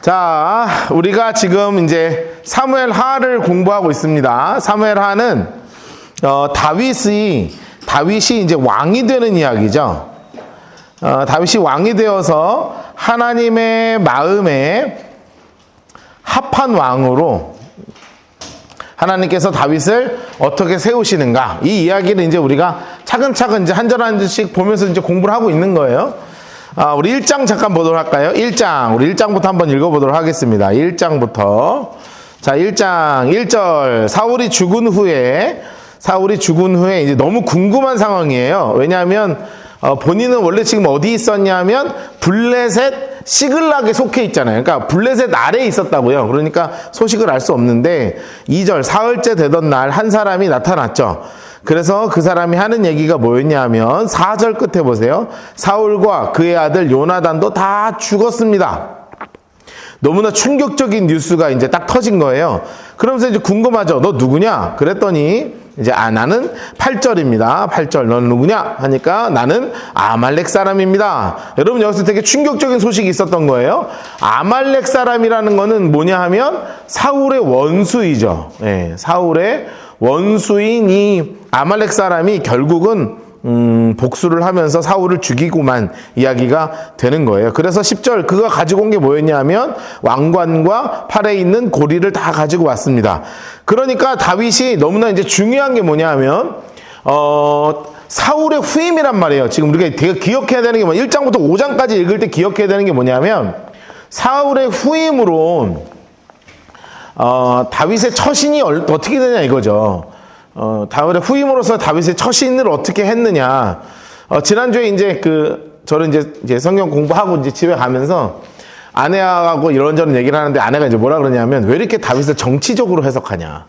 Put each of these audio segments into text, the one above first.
자, 우리가 지금 이제 사무엘 하를 공부하고 있습니다. 사무엘 하는 다윗이 이제 왕이 되는 이야기죠. 다윗이 왕이 되어서 하나님의 마음에 합한 왕으로 하나님께서 다윗을 어떻게 세우시는가, 이 이야기를 이제 우리가 차근차근 이제 한 절 한 절씩 보면서 이제 공부를 하고 있는 거예요. 우리 1장 잠깐 보도록 할까요? 1장, 우리 1장부터 한번 읽어보도록 하겠습니다. 1장부터. 자, 1장 1절. 사울이 죽은 후에 이제 너무 궁금한 상황이에요. 왜냐하면 본인은 원래 지금 어디 있었냐면 블레셋 시글락에 속해 있잖아요. 그러니까 블레셋 아래에 있었다고요. 그러니까 소식을 알 수 없는데 2절, 사흘째 되던 날 한 사람이 나타났죠. 그래서 그 사람이 하는 얘기가 뭐였냐면 4절 끝에 보세요. 사울과 그의 아들 요나단도 다 죽었습니다. 너무나 충격적인 뉴스가 이제 딱 터진 거예요. 그러면서 이제 궁금하죠. 너 누구냐? 그랬더니 이제 나는 8절입니다. 8절. 너는 누구냐? 하니까 나는 아말렉 사람입니다. 여러분, 여기서 되게 충격적인 소식이 있었던 거예요. 아말렉 사람이라는 거는 뭐냐 하면 사울의 원수이죠. 네, 사울의 원수인 이 아말렉 사람이 결국은 복수를 하면서 사울을 죽이고만 이야기가 되는 거예요. 그래서 10절, 그가 가지고 온 게 뭐였냐면 왕관과 팔에 있는 고리를 다 가지고 왔습니다. 그러니까 다윗이 너무나 이제 중요한 게 뭐냐면 사울의 후임이란 말이에요. 지금 우리가 되게 기억해야 되는 게 1장부터 5장까지 읽을 때 기억해야 되는 게 뭐냐면 사울의 후임으로 다윗의 처신이 어떻게 되냐 이거죠. 다윗의 후임으로서 다윗의 처신을 어떻게 했느냐. 지난주에 이제 저는 이제 성경 공부하고 이제 집에 가면서 아내하고 이런저런 얘기를 하는데 아내가 이제 뭐라 그러냐면 왜 이렇게 다윗을 정치적으로 해석하냐.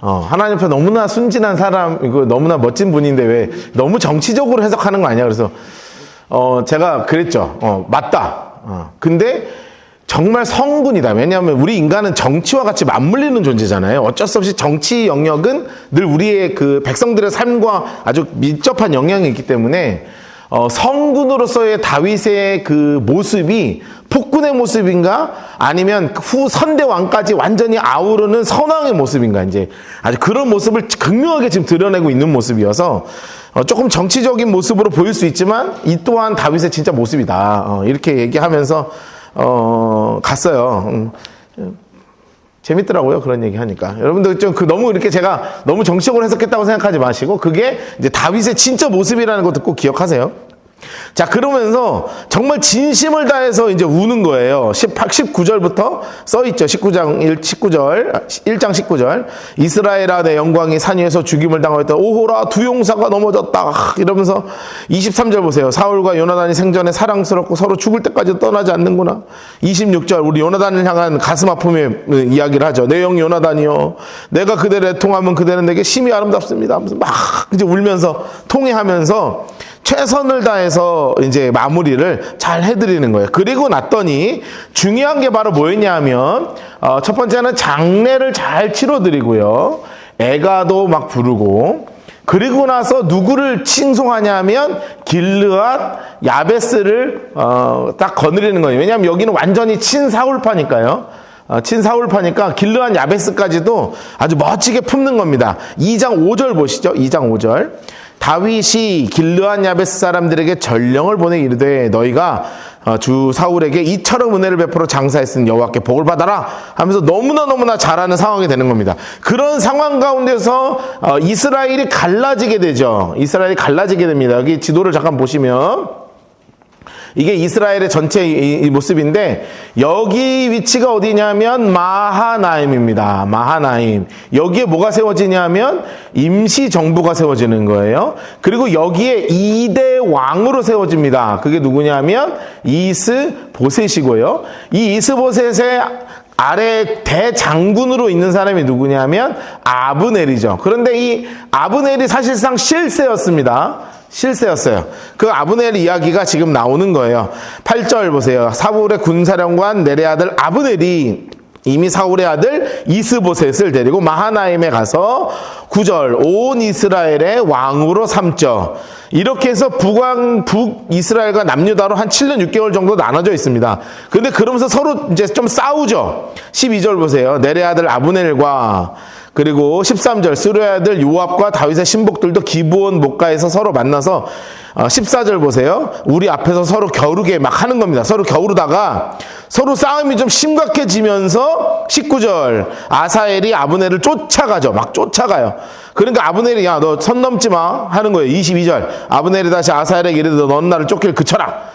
하나님 앞에 너무나 순진한 사람, 이거 너무나 멋진 분인데 왜 너무 정치적으로 해석하는 거 아니야. 그래서 제가 그랬죠. 맞다. 근데 정말 성군이다. 왜냐하면 우리 인간은 정치와 같이 맞물리는 존재잖아요. 어쩔 수 없이 정치 영역은 늘 우리의 그 백성들의 삶과 아주 밀접한 영향이 있기 때문에 성군으로서의 다윗의 그 모습이 폭군의 모습인가 아니면 후 선대 왕까지 완전히 아우르는 선왕의 모습인가, 이제 아주 그런 모습을 극명하게 지금 드러내고 있는 모습이어서 조금 정치적인 모습으로 보일 수 있지만 이 또한 다윗의 진짜 모습이다. 이렇게 얘기하면서 갔어요. 재밌더라고요. 그런 얘기 하니까. 여러분들 좀 너무 이렇게 제가 너무 정치적으로 해석했다고 생각하지 마시고 그게 이제 다윗의 진짜 모습이라는 것도 꼭 기억하세요. 자, 그러면서 정말 진심을 다해서 이제 우는 거예요. 19절부터 써있죠. 1장 19절. 이스라엘아, 내 영광이 산 위에서 죽임을 당하였다. 오호라, 두 용사가 넘어졌다. 이러면서 23절 보세요. 사울과 요나단이 생전에 사랑스럽고 서로 죽을 때까지 떠나지 않는구나. 26절, 우리 요나단을 향한 가슴 아픔의 이야기를 하죠. 내 영 요나단이요, 내가 그대를 애통하면 그대는 내게 심히 아름답습니다 하면서 막 이제 울면서 통회하면서 최선을 다해서 이제 마무리를 잘 해드리는 거예요. 그리고 났더니 중요한 게 바로 뭐였냐 하면 첫 번째는 장례를 잘 치러드리고요. 애가도 막 부르고, 그리고 나서 누구를 칭송하냐면 길르앗 야베스를 딱 거느리는 거예요. 왜냐하면 여기는 완전히 친사울파니까요. 친사울파니까 길르앗 야베스까지도 아주 멋지게 품는 겁니다. 2장 5절 보시죠. 2장 5절. 다윗이 길르앗 야베스 사람들에게 전령을 보내 이르되 너희가 주 사울에게 이처럼 은혜를 베풀어 장사했으니 여호와께 복을 받아라 하면서 너무나 잘하는 상황이 되는 겁니다. 그런 상황 가운데서 이스라엘이 갈라지게 되죠. 이스라엘이 갈라지게 됩니다. 여기 지도를 잠깐 보시면 이게 이스라엘의 전체 이 모습인데 여기 위치가 어디냐면 마하나임입니다. 마하나임. 여기에 뭐가 세워지냐면 임시정부가 세워지는 거예요. 그리고 여기에 2대 왕으로 세워집니다. 그게 누구냐면 이스보셋이고요. 이 이스보셋의 아래 대장군으로 있는 사람이 누구냐면 아브넬이죠. 그런데 이 아브넬이 사실상 실세였습니다. 그 아브넬 이야기가 지금 나오는 거예요. 8절 보세요. 사울의 군사령관 넬의 아들 아브넬이 이미 사울의 아들 이스보셋을 데리고 마하나임에 가서 9절 온 이스라엘의 왕으로 삼죠. 이렇게 해서 북이스라엘과 남유다로 한 7년 6개월 정도 나눠져 있습니다. 근데 그러면서 서로 이제 좀 싸우죠. 12절 보세요. 네레 아들 아브넬과 그리고 13절 스루의 아들 요압과 다윗의 신복들도 기브온 목가에서 서로 만나서 14절 보세요. 우리 앞에서 서로 겨루게 막 하는 겁니다. 서로 겨루다가 서로 싸움이 좀 심각해지면서 19절 아사엘이 아브넬을 쫓아가죠. 막 쫓아가요. 그러니까 아브넬이 야 너 선 넘지 마 하는 거예요. 22절 아브넬이 다시 아사엘에게 이르되 넌 나를 쫓길 그쳐라.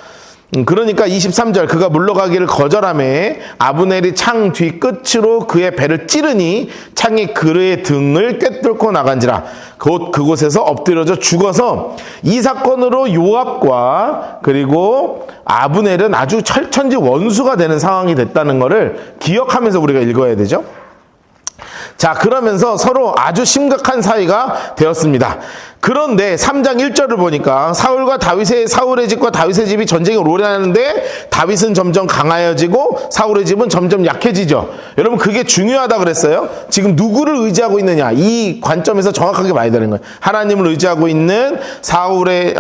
그러니까 23절 그가 물러가기를 거절하매 아브넬이 창 뒤끝으로 그의 배를 찌르니 창이 그의 등을 꿰뚫고 나간지라. 곧 그곳에서 엎드려져 죽어서 이 사건으로 요압과 그리고 아브넬은 아주 철천지 원수가 되는 상황이 됐다는 것을 기억하면서 우리가 읽어야 되죠. 자, 그러면서 서로 아주 심각한 사이가 되었습니다. 그런데 3장 1절을 보니까 사울의 집과 다윗의 집이 전쟁을 오래 하는데 다윗은 점점 강하여지고 사울의 집은 점점 약해지죠. 여러분 그게 중요하다 그랬어요. 지금 누구를 의지하고 있느냐 이 관점에서 정확하게 봐야 되는 거예요. 하나님을 의지하고 있는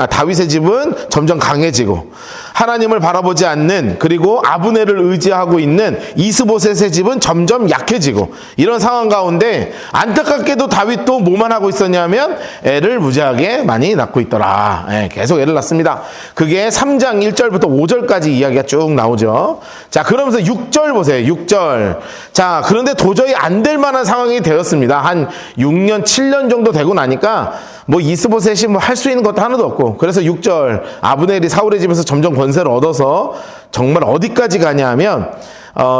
다윗의 집은 점점 강해지고 하나님을 바라보지 않는 그리고 아브넬을 의지하고 있는 이스보셋의 집은 점점 약해지고 이런 상황 가운데 안타깝게도 다윗도 뭐만 하고 있었냐면 애를 무지하게 많이 낳고 있더라. 계속 애를 낳습니다. 그게 3장 1절부터 5절까지 이야기가 쭉 나오죠. 자, 그러면서 6절 보세요. 6절. 자, 그런데 도저히 안 될 만한 상황이 되었습니다. 한 6년, 7년 정도 되고 나니까 뭐 이스보셋이 뭐 할 수 있는 것도 하나도 없고 그래서 6절 아브넬이 사울의 집에서 점점 권세를 얻어서 정말 어디까지 가냐 하면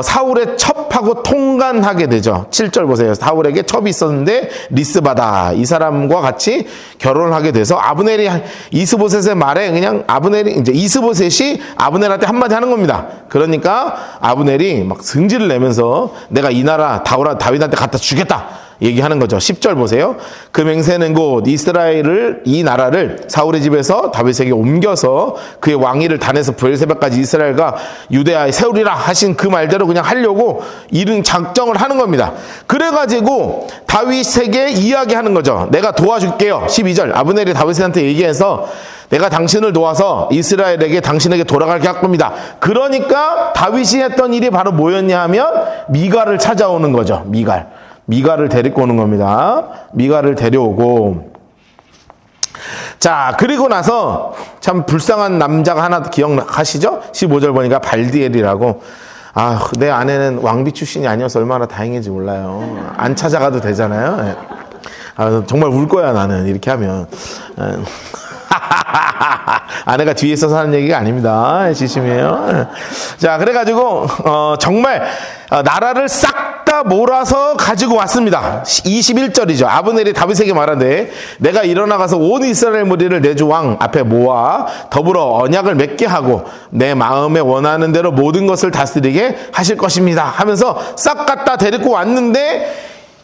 사울의 첩하고 통간하게 되죠. 7절 보세요. 사울에게 첩이 있었는데 리스바다 이 사람과 같이 결혼을 하게 돼서 아브넬이 이스보셋의 말에 그냥 이스보셋이 아브넬한테 한마디 하는 겁니다. 그러니까 아브넬이 막 승질을 내면서 내가 이 나라 다윗한테 갖다 주겠다 얘기하는 거죠. 10절 보세요. 그 맹세는 곧 이 나라를 사울의 집에서 다윗에게 옮겨서 그의 왕위를 단에서 브엘세바까지 이스라엘과 유대아에 세우리라 하신 그 말대로 그냥 하려고 이른 작정을 하는 겁니다. 그래가지고 다윗에게 이야기하는 거죠. 내가 도와줄게요. 12절 아브넬이 다윗한테 얘기해서 내가 당신을 도와서 이스라엘에게 당신에게 돌아가게 할 겁니다. 그러니까 다윗이 했던 일이 바로 뭐였냐 하면 미갈을 찾아오는 거죠. 미갈을 데리고 오는 겁니다. 미갈을 데려오고 자 그리고 나서 참 불쌍한 남자가 하나 기억하시죠? 15절 보니까 발디엘이라고 내 아내는 왕비 출신이 아니어서 얼마나 다행인지 몰라요. 안 찾아가도 되잖아요. 정말 울 거야 나는 이렇게 하면. 아내가 뒤에 있어서 하는 얘기가 아닙니다. 진심이에요. 자, 그래가지고 정말 나라를 싹 다 몰아서 가지고 왔습니다. 21절이죠. 아브넬이 다윗에게 말하되 내가 일어나가서 온 이스라엘 무리를 내 주 왕 앞에 모아 더불어 언약을 맺게 하고 내 마음에 원하는 대로 모든 것을 다스리게 하실 것입니다 하면서 싹 갖다 데리고 왔는데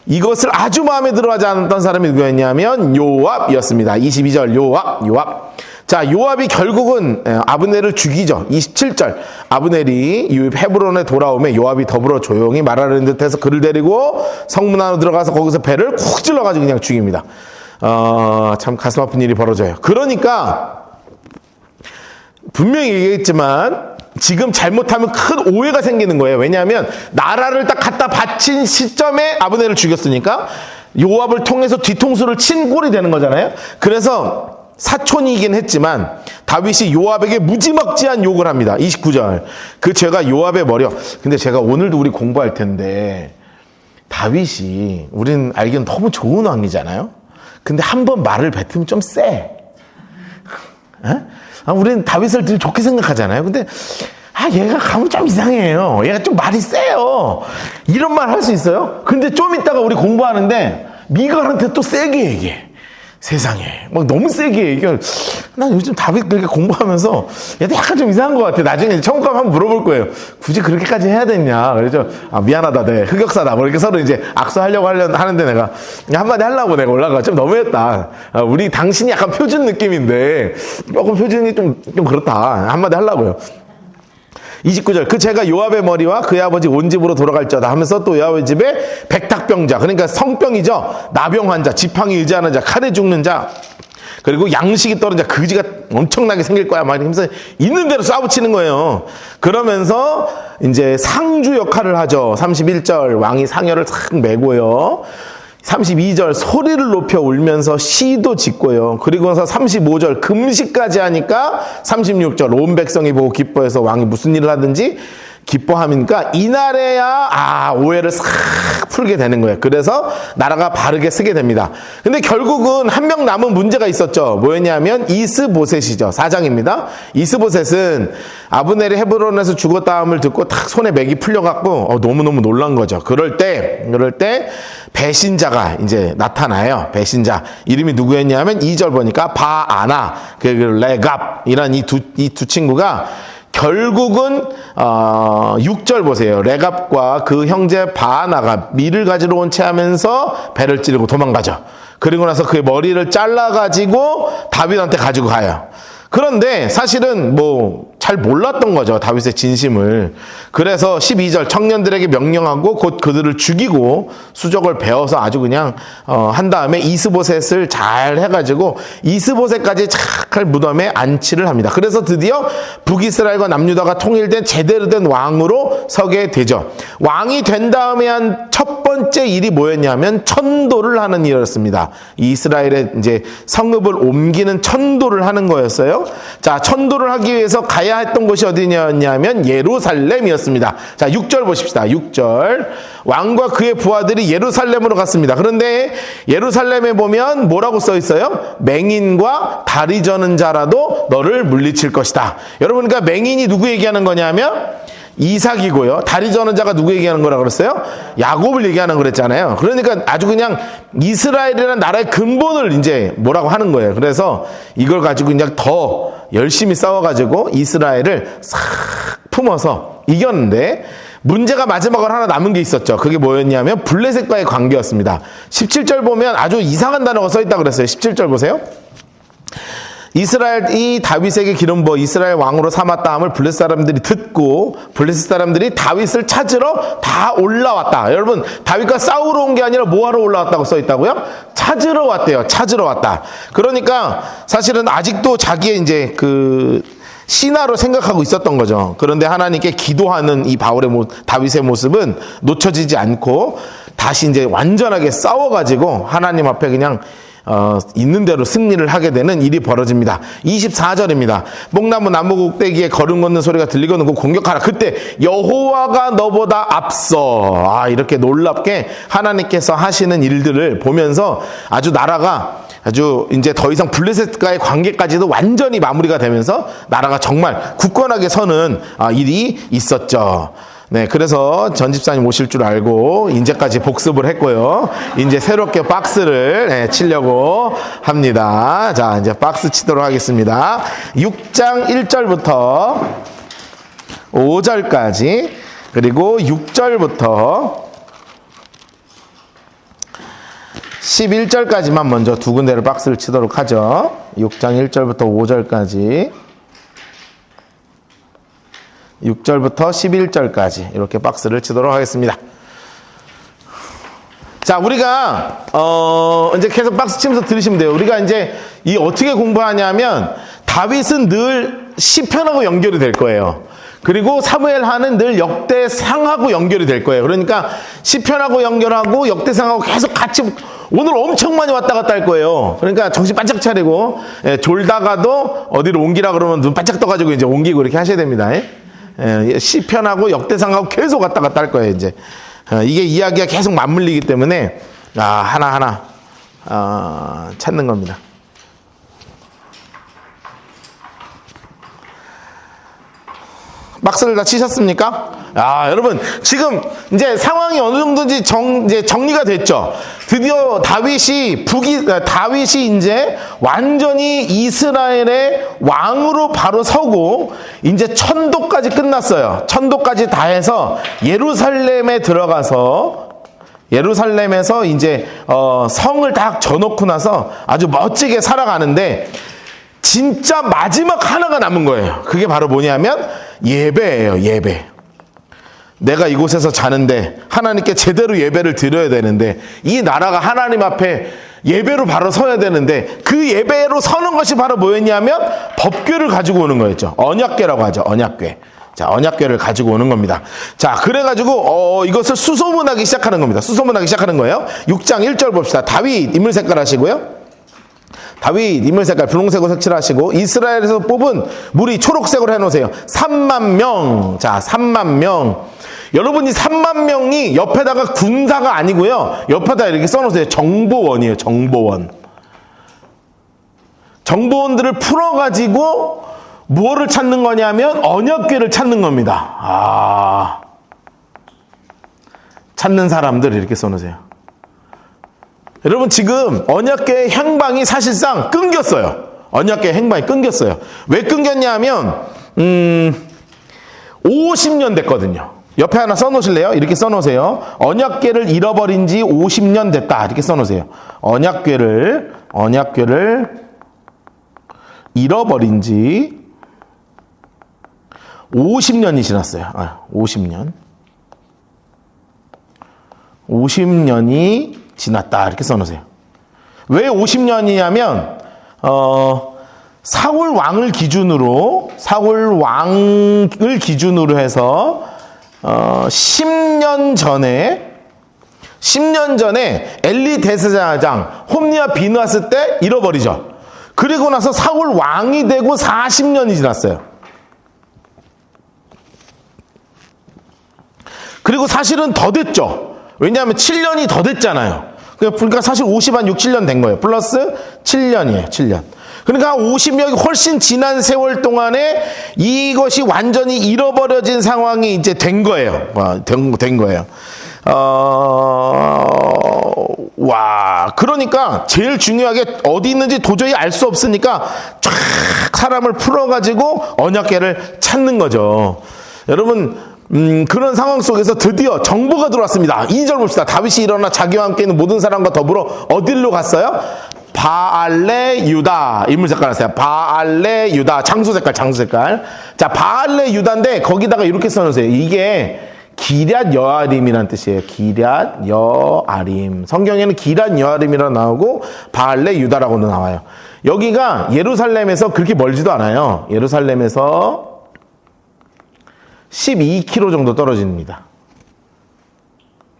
이것을 아주 마음에 들어하지 않았던 사람이 누구였냐면 요압이었습니다. 22절 요압. 자, 요압이 결국은 아브넬을 죽이죠. 27절 아브넬이 헤브론에 돌아오며 요압이 더불어 조용히 말하는 듯해서 그를 데리고 성문 안으로 들어가서 거기서 배를 쿡 찔러가지고 그냥 죽입니다. 참 가슴 아픈 일이 벌어져요. 그러니까 분명히 얘기했지만 지금 잘못하면 큰 오해가 생기는 거예요. 왜냐하면 나라를 딱 갖다 바친 시점에 아브넬을 죽였으니까 요압을 통해서 뒤통수를 친 꼴이 되는 거잖아요. 그래서 사촌이긴 했지만 다윗이 요압에게 무지막지한 욕을 합니다. 29절 그 죄가 요압의 머리요. 근데 제가 오늘도 우리 공부할 텐데 다윗이 우리는 알기는 너무 좋은 왕이잖아요. 근데 한번 말을 뱉으면 좀 세. 우리는 다윗을 되게 좋게 생각하잖아요. 근데 얘가 가면 좀 이상해요. 얘가 좀 말이 세요. 이런 말 할 수 있어요? 근데 좀 이따가 우리 공부하는데 미갈한테 또 세게 얘기해. 세상에 막 너무 세게 얘기해. 난 요즘 다윗 그렇게 공부하면서 얘도 약간 좀 이상한 것 같아. 나중에 청구하면 한번 물어볼 거예요. 굳이 그렇게까지 해야 되냐. 그래서 미안하다 내 흑역사다 뭐 이렇게 서로 이제 악수하려고 하는데 내가 한마디 하려고 내가 올라가 좀 너무했다. 우리 당신이 약간 표준 느낌인데 조금 표준이 좀 그렇다. 한마디 하려고요. 29절 그 제가 요압의 머리와 그의 아버지 온 집으로 돌아갈지어다 하면서 또 요압의 집에 백탁병자 그러니까 성병이죠. 나병 환자, 지팡이 의지하는 자, 칼에 죽는 자 그리고 양식이 떨어진 자, 그지가 엄청나게 생길 거야 막 이러면서 있는 대로 쏴붙이는 거예요. 그러면서 이제 상주 역할을 하죠. 31절 왕이 상여를 싹 메고요. 32절 소리를 높여 울면서 시도 짓고요. 그리고 나서 35절 금식까지 하니까 36절 온 백성이 보고 기뻐해서 왕이 무슨 일을 하든지 기뻐하니까 이날에야 오해를 싹 풀게 되는 거예요. 그래서 나라가 바르게 쓰게 됩니다. 근데 결국은 한 명 남은 문제가 있었죠. 뭐였냐면 이스보셋이죠. 4장입니다. 이스보셋은 아브넬이 헤브론에서 죽었다함을 듣고 딱 손에 맥이 풀려갖고 너무너무 놀란 거죠. 그럴 때 배신자가 이제 나타나요. 배신자 이름이 누구였냐면 2절 보니까 바아나 레갑 이란 이 두 친구가 결국은 6절 보세요. 레갑과 그 형제 바아나가 밀을 가지러 온 채 하면서 배를 찌르고 도망가죠. 그리고 나서 그의 머리를 잘라가지고 다윗한테 가지고 가요. 그런데 사실은 잘 몰랐던 거죠. 다윗의 진심을. 그래서 12절 청년들에게 명령하고 곧 그들을 죽이고 수족을 베어서 아주 그냥 한 다음에 이스보셋을 잘 해가지고 이스보셋까지 잘 무덤에 안치를 합니다. 그래서 드디어 북이스라엘과 남유다가 통일된 제대로 된 왕으로 서게 되죠. 왕이 된 다음에 한 첫 번째 일이 뭐였냐면 천도를 하는 일이었습니다. 이스라엘의 이제 성읍을 옮기는 천도를 하는 거였어요. 자, 천도를 하기 위해서 가야 했던 곳이 어디냐면 예루살렘이었습니다. 자, 6절 보십시다. 6절 왕과 그의 부하들이 예루살렘으로 갔습니다. 그런데 예루살렘에 보면 뭐라고 써 있어요? 맹인과 다리 저는 자라도 너를 물리칠 것이다. 여러분, 그러니까 맹인이 누구 얘기하는 거냐면 이삭이고요. 다리 저는 자가 누구 얘기하는 거라 그랬어요? 야곱을 얘기하는 그랬잖아요. 그러니까 아주 그냥 이스라엘이라는 나라의 근본을 이제 뭐라고 하는 거예요. 그래서 이걸 가지고 그냥 더 열심히 싸워가지고 이스라엘을 싹 품어서 이겼는데 문제가 마지막으로 하나 남은 게 있었죠. 그게 뭐였냐면 블레셋과의 관계였습니다. 17절 보면 아주 이상한 단어가 써 있다고 그랬어요. 17절 보세요. 이스라엘이 다윗에게 기름 부어 이스라엘 왕으로 삼았다함을 블레셋 사람들이 듣고 블레셋 사람들이 다윗을 찾으러 다 올라왔다. 여러분, 다윗과 싸우러 온 게 아니라 뭐하러 올라왔다고 써 있다고요? 찾으러 왔대요. 찾으러 왔다. 그러니까 사실은 아직도 자기의 이제 신하로 생각하고 있었던 거죠. 그런데 하나님께 기도하는 이 다윗의 모습은 놓쳐지지 않고 다시 이제 완전하게 싸워가지고 하나님 앞에 그냥 있는 대로 승리를 하게 되는 일이 벌어집니다. 24절입니다. 뽕나무 나무 꼭대기에 걸음 걷는 소리가 들리거든 그 공격하라. 그때 여호와가 너보다 앞서. 이렇게 놀랍게 하나님께서 하시는 일들을 보면서 아주 나라가 아주 이제 더 이상 블레셋과의 관계까지도 완전히 마무리가 되면서 나라가 정말 굳건하게 서는 일이 있었죠. 네, 그래서 전 집사님 오실 줄 알고 이제까지 복습을 했고요. 이제 새롭게 박스를 치려고 합니다. 자, 이제 박스 치도록 하겠습니다. 6장 1절부터 5절까지 그리고 6절부터 11절까지만 먼저 두 군데를 박스를 치도록 하죠. 6장 1절부터 5절까지 6절부터 11절까지 이렇게 박스를 치도록 하겠습니다. 자, 우리가 이제 계속 박스 치면서 들으시면 돼요. 우리가 이제 이 어떻게 공부하냐면 다윗은 늘 시편하고 연결이 될 거예요. 그리고 사무엘하는 늘 역대상하고 연결이 될 거예요. 그러니까 시편하고 연결하고 역대상하고 계속 같이 오늘 엄청 많이 왔다 갔다 할 거예요. 그러니까 정신 바짝 차리고 졸다가도 어디로 옮기라 그러면 눈 바짝 떠가지고 이제 옮기고 이렇게 하셔야 됩니다. 시편하고 역대상하고 계속 왔다 갔다 할 거예요. 이제 이게 이야기가 계속 맞물리기 때문에 하나하나 찾는 겁니다. 박스를 다 치셨습니까? 여러분, 지금 이제 상황이 어느 정도인지 이제 정리가 됐죠. 드디어 다윗이 이제 완전히 이스라엘의 왕으로 바로 서고 이제 천도까지 끝났어요. 천도까지 다 해서 예루살렘에 들어가서 예루살렘에서 이제 성을 딱 져놓고 나서 아주 멋지게 살아가는데 진짜 마지막 하나가 남은 거예요. 그게 바로 뭐냐면 예배예요. 예배. 내가 이곳에서 자는데 하나님께 제대로 예배를 드려야 되는데 이 나라가 하나님 앞에 예배로 바로 서야 되는데 그 예배로 서는 것이 바로 뭐였냐면 법궤를 가지고 오는 거였죠. 언약궤라고 하죠. 언약궤. 자, 언약궤를 가지고 오는 겁니다. 자, 그래가지고 이것을 수소문하기 시작하는 겁니다. 수소문하기 시작하는 거예요. 6장 1절 봅시다. 다윗 인물 색깔 하시고요. 다윗 인물 색깔 분홍색으로 색칠하시고 이스라엘에서 뽑은 무리 초록색으로 해놓으세요. 3만 명. 자, 3만 명. 여러분 이 3만 명이 옆에다가 군사가 아니고요. 옆에다 이렇게 써놓으세요. 정보원이에요. 정보원. 정보원들을 풀어가지고 무엇을 찾는 거냐면 언약궤를 찾는 겁니다. 찾는 사람들 이렇게 써놓으세요. 여러분 지금 언약궤의 행방이 사실상 끊겼어요. 언약궤의 행방이 끊겼어요. 왜 끊겼냐 하면 50년 됐거든요. 옆에 하나 써놓으실래요? 이렇게 써놓으세요. 언약궤를 잃어버린 지 50년 됐다. 이렇게 써놓으세요. 언약궤를 잃어버린 지 50년이 지났어요. 50년이 지났다. 이렇게 써놓으세요. 왜 50년이냐면, 사울 왕을 기준으로 해서, 10년 전에 엘리 대제사장, 홈리와 비느하스 때 잃어버리죠. 그리고 나서 사울 왕이 되고 40년이 지났어요. 그리고 사실은 더 됐죠. 왜냐하면 7년이 더 됐잖아요. 그러니까 사실 50한 6, 7년 된 거예요. 플러스 7년이에요. 7년. 그러니까 50년이 훨씬 지난 세월 동안에 이것이 완전히 잃어버려진 상황이 이제 된 거예요. 된 거예요. 그러니까 제일 중요하게 어디 있는지 도저히 알 수 없으니까 쫙 사람을 풀어가지고 언약궤를 찾는 거죠. 여러분, 그런 상황 속에서 드디어 정보가 들어왔습니다. 2절 봅시다. 다윗이 일어나 자기와 함께 있는 모든 사람과 더불어 어디로 갔어요? 바알레 유다. 인물 색깔 하세요. 바알레 유다. 장수 색깔. 자, 바알레 유다인데 거기다가 이렇게 써놓으세요. 이게 기럇 여아림이라는 뜻이에요. 기럇 여아림. 성경에는 기럇 여아림이라고 나오고 바알레 유다라고도 나와요. 여기가 예루살렘에서 그렇게 멀지도 않아요. 예루살렘에서 12km 정도 떨어집니다.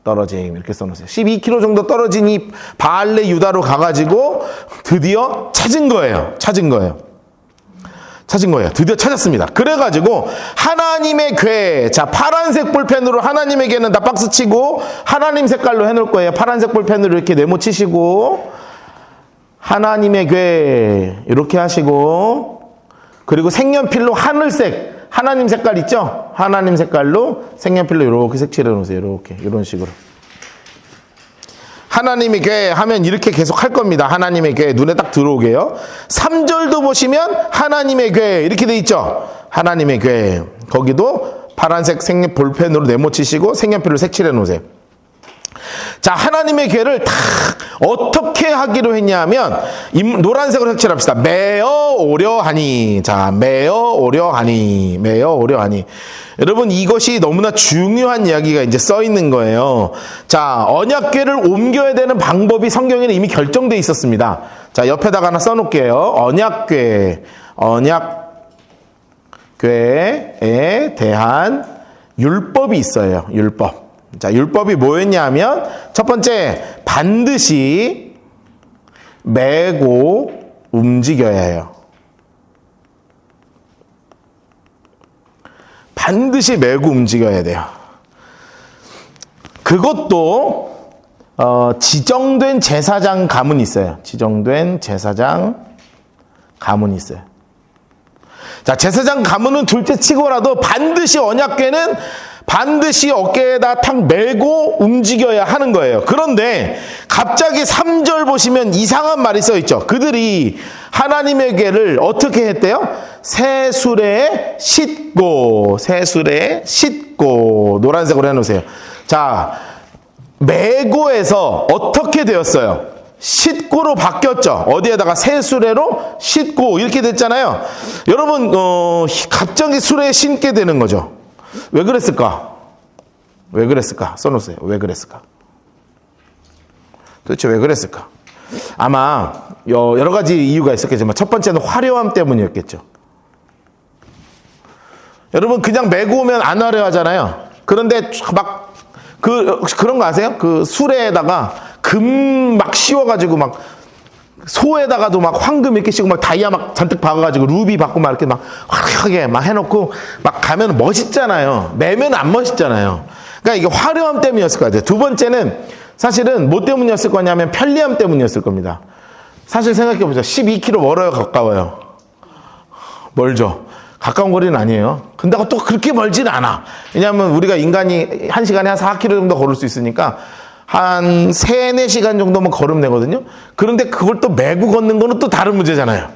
떨어짐 이렇게 써놓으세요. 12km 정도 떨어진 이 바알레 유다로 가가지고 드디어 찾은 거예요. 드디어 찾았습니다. 그래가지고 하나님의 궤, 자 파란색 볼펜으로 하나님의 궤는 다 박스 치고 하나님 색깔로 해놓을 거예요. 파란색 볼펜으로 이렇게 네모치시고 하나님의 궤 이렇게 하시고 그리고 색연필로 하늘색 하나님 색깔 있죠? 하나님 색깔로 색연필로 이렇게 색칠해 놓으세요. 이렇게 이런 식으로. 하나님의 궤 하면 이렇게 계속 할 겁니다. 하나님의 궤 눈에 딱 들어오게요. 3절도 보시면 하나님의 궤 이렇게 돼 있죠? 하나님의 궤 거기도 파란색 색연 볼펜으로 네모치시고 색연필로 색칠해 놓으세요. 자, 하나님의 궤를 다 어떻게 하기로 했냐면 노란색으로 색칠합시다. 매어 오려 하니. 자, 매어 오려 하니. 여러분 이것이 너무나 중요한 이야기가 이제 써 있는 거예요. 자, 언약궤를 옮겨야 되는 방법이 성경에는 이미 결정되어 있었습니다. 자, 옆에다가 하나 써놓을게요. 언약궤에 대한 율법이 있어요. 율법. 자, 율법이 뭐였냐면 첫 번째 반드시 메고 움직여야 해요. 반드시 메고 움직여야 돼요. 그것도 지정된 제사장 가문이 있어요. 지정된 제사장 가문이 있어요. 자, 제사장 가문은 둘째 치고라도 반드시 언약궤는 반드시 어깨에다 탁 메고 움직여야 하는 거예요. 그런데 갑자기 3절 보시면 이상한 말이 써 있죠. 그들이 하나님의 궤를 어떻게 했대요? 새술에 싣고 노란색으로 해놓으세요. 자, 메고에서 어떻게 되었어요? 싣고로 바뀌었죠. 어디에다가 새 수레로 싣고 이렇게 됐잖아요. 여러분 갑자기 수레에 신게 되는 거죠. 왜 그랬을까? 왜 그랬을까? 써놓으세요. 왜 그랬을까? 도대체 왜 그랬을까? 아마 여러 가지 이유가 있었겠지만 첫 번째는 화려함 때문이었겠죠. 여러분 그냥 메고 오면 안 화려하잖아요. 그런데 막 그런 거 아세요? 그 수레에다가 금 막 씌워가지고 막 소에다가도 막 황금 이렇게 씌고 막 다이아 막 잔뜩 박아가지고 루비 받고 막 이렇게 막 화려하게 막 해놓고 막 가면 멋있잖아요. 매면 안 멋있잖아요. 그러니까 이게 화려함 때문이었을 것 같아요. 두 번째는 사실은 뭐 때문이었을 거냐면 편리함 때문이었을 겁니다. 사실 생각해보죠. 12km 멀어요, 가까워요? 멀죠. 가까운 거리는 아니에요. 근데 또 그렇게 멀지는 않아. 왜냐하면 우리가 인간이 1시간에 한 4km 정도 걸을 수 있으니까 한 3, 4시간 정도면 걸으면 되거든요. 그런데 그걸 또 메고 걷는 거는 또 다른 문제잖아요.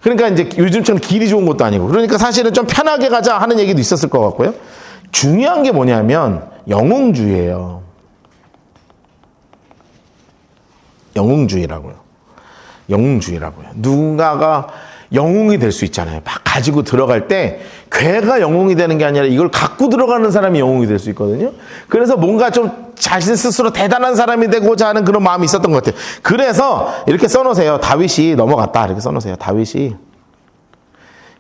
그러니까 이제 요즘처럼 길이 좋은 것도 아니고. 그러니까 사실은 좀 편하게 가자 하는 얘기도 있었을 것 같고요. 중요한 게 뭐냐면 영웅주의예요. 영웅주의라고요. 영웅주의라고요. 누군가가 영웅이 될 수 있잖아요. 막 가지고 들어갈 때 괴가 영웅이 되는 게 아니라 이걸 갖고 들어가는 사람이 영웅이 될 수 있거든요. 그래서 뭔가 좀 자신 스스로 대단한 사람이 되고자 하는 그런 마음이 있었던 것 같아요. 그래서 이렇게 써놓으세요. 다윗이 넘어갔다. 이렇게 써놓으세요. 다윗이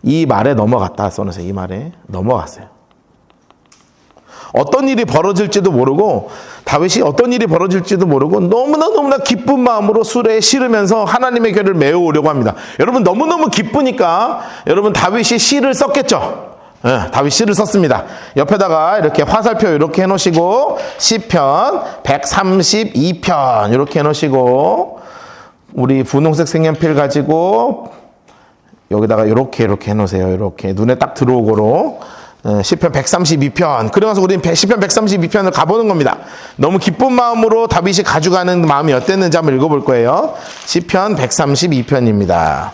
이 말에 넘어갔다. 써놓으세요. 이 말에 넘어갔어요. 어떤 일이 벌어질지도 모르고 다윗이 어떤 일이 벌어질지도 모르고 너무나 기쁜 마음으로 수레에 실으면서 하나님의 궤를 메어오려고 합니다. 여러분 너무너무 기쁘니까 여러분 다윗이 시를 썼겠죠. 네, 다윗 시를 썼습니다. 옆에다가 이렇게 화살표 이렇게 해놓으시고 시편 132편 이렇게 해놓으시고 우리 분홍색 색연필 가지고 여기다가 이렇게 해놓으세요. 이렇게 눈에 딱 들어오고로 시편 132편. 그래서 우리는 시편 132편을 가보는 겁니다. 너무 기쁜 마음으로 다윗이 가져가는 마음이 어땠는지 한번 읽어볼 거예요. 시편 132편입니다.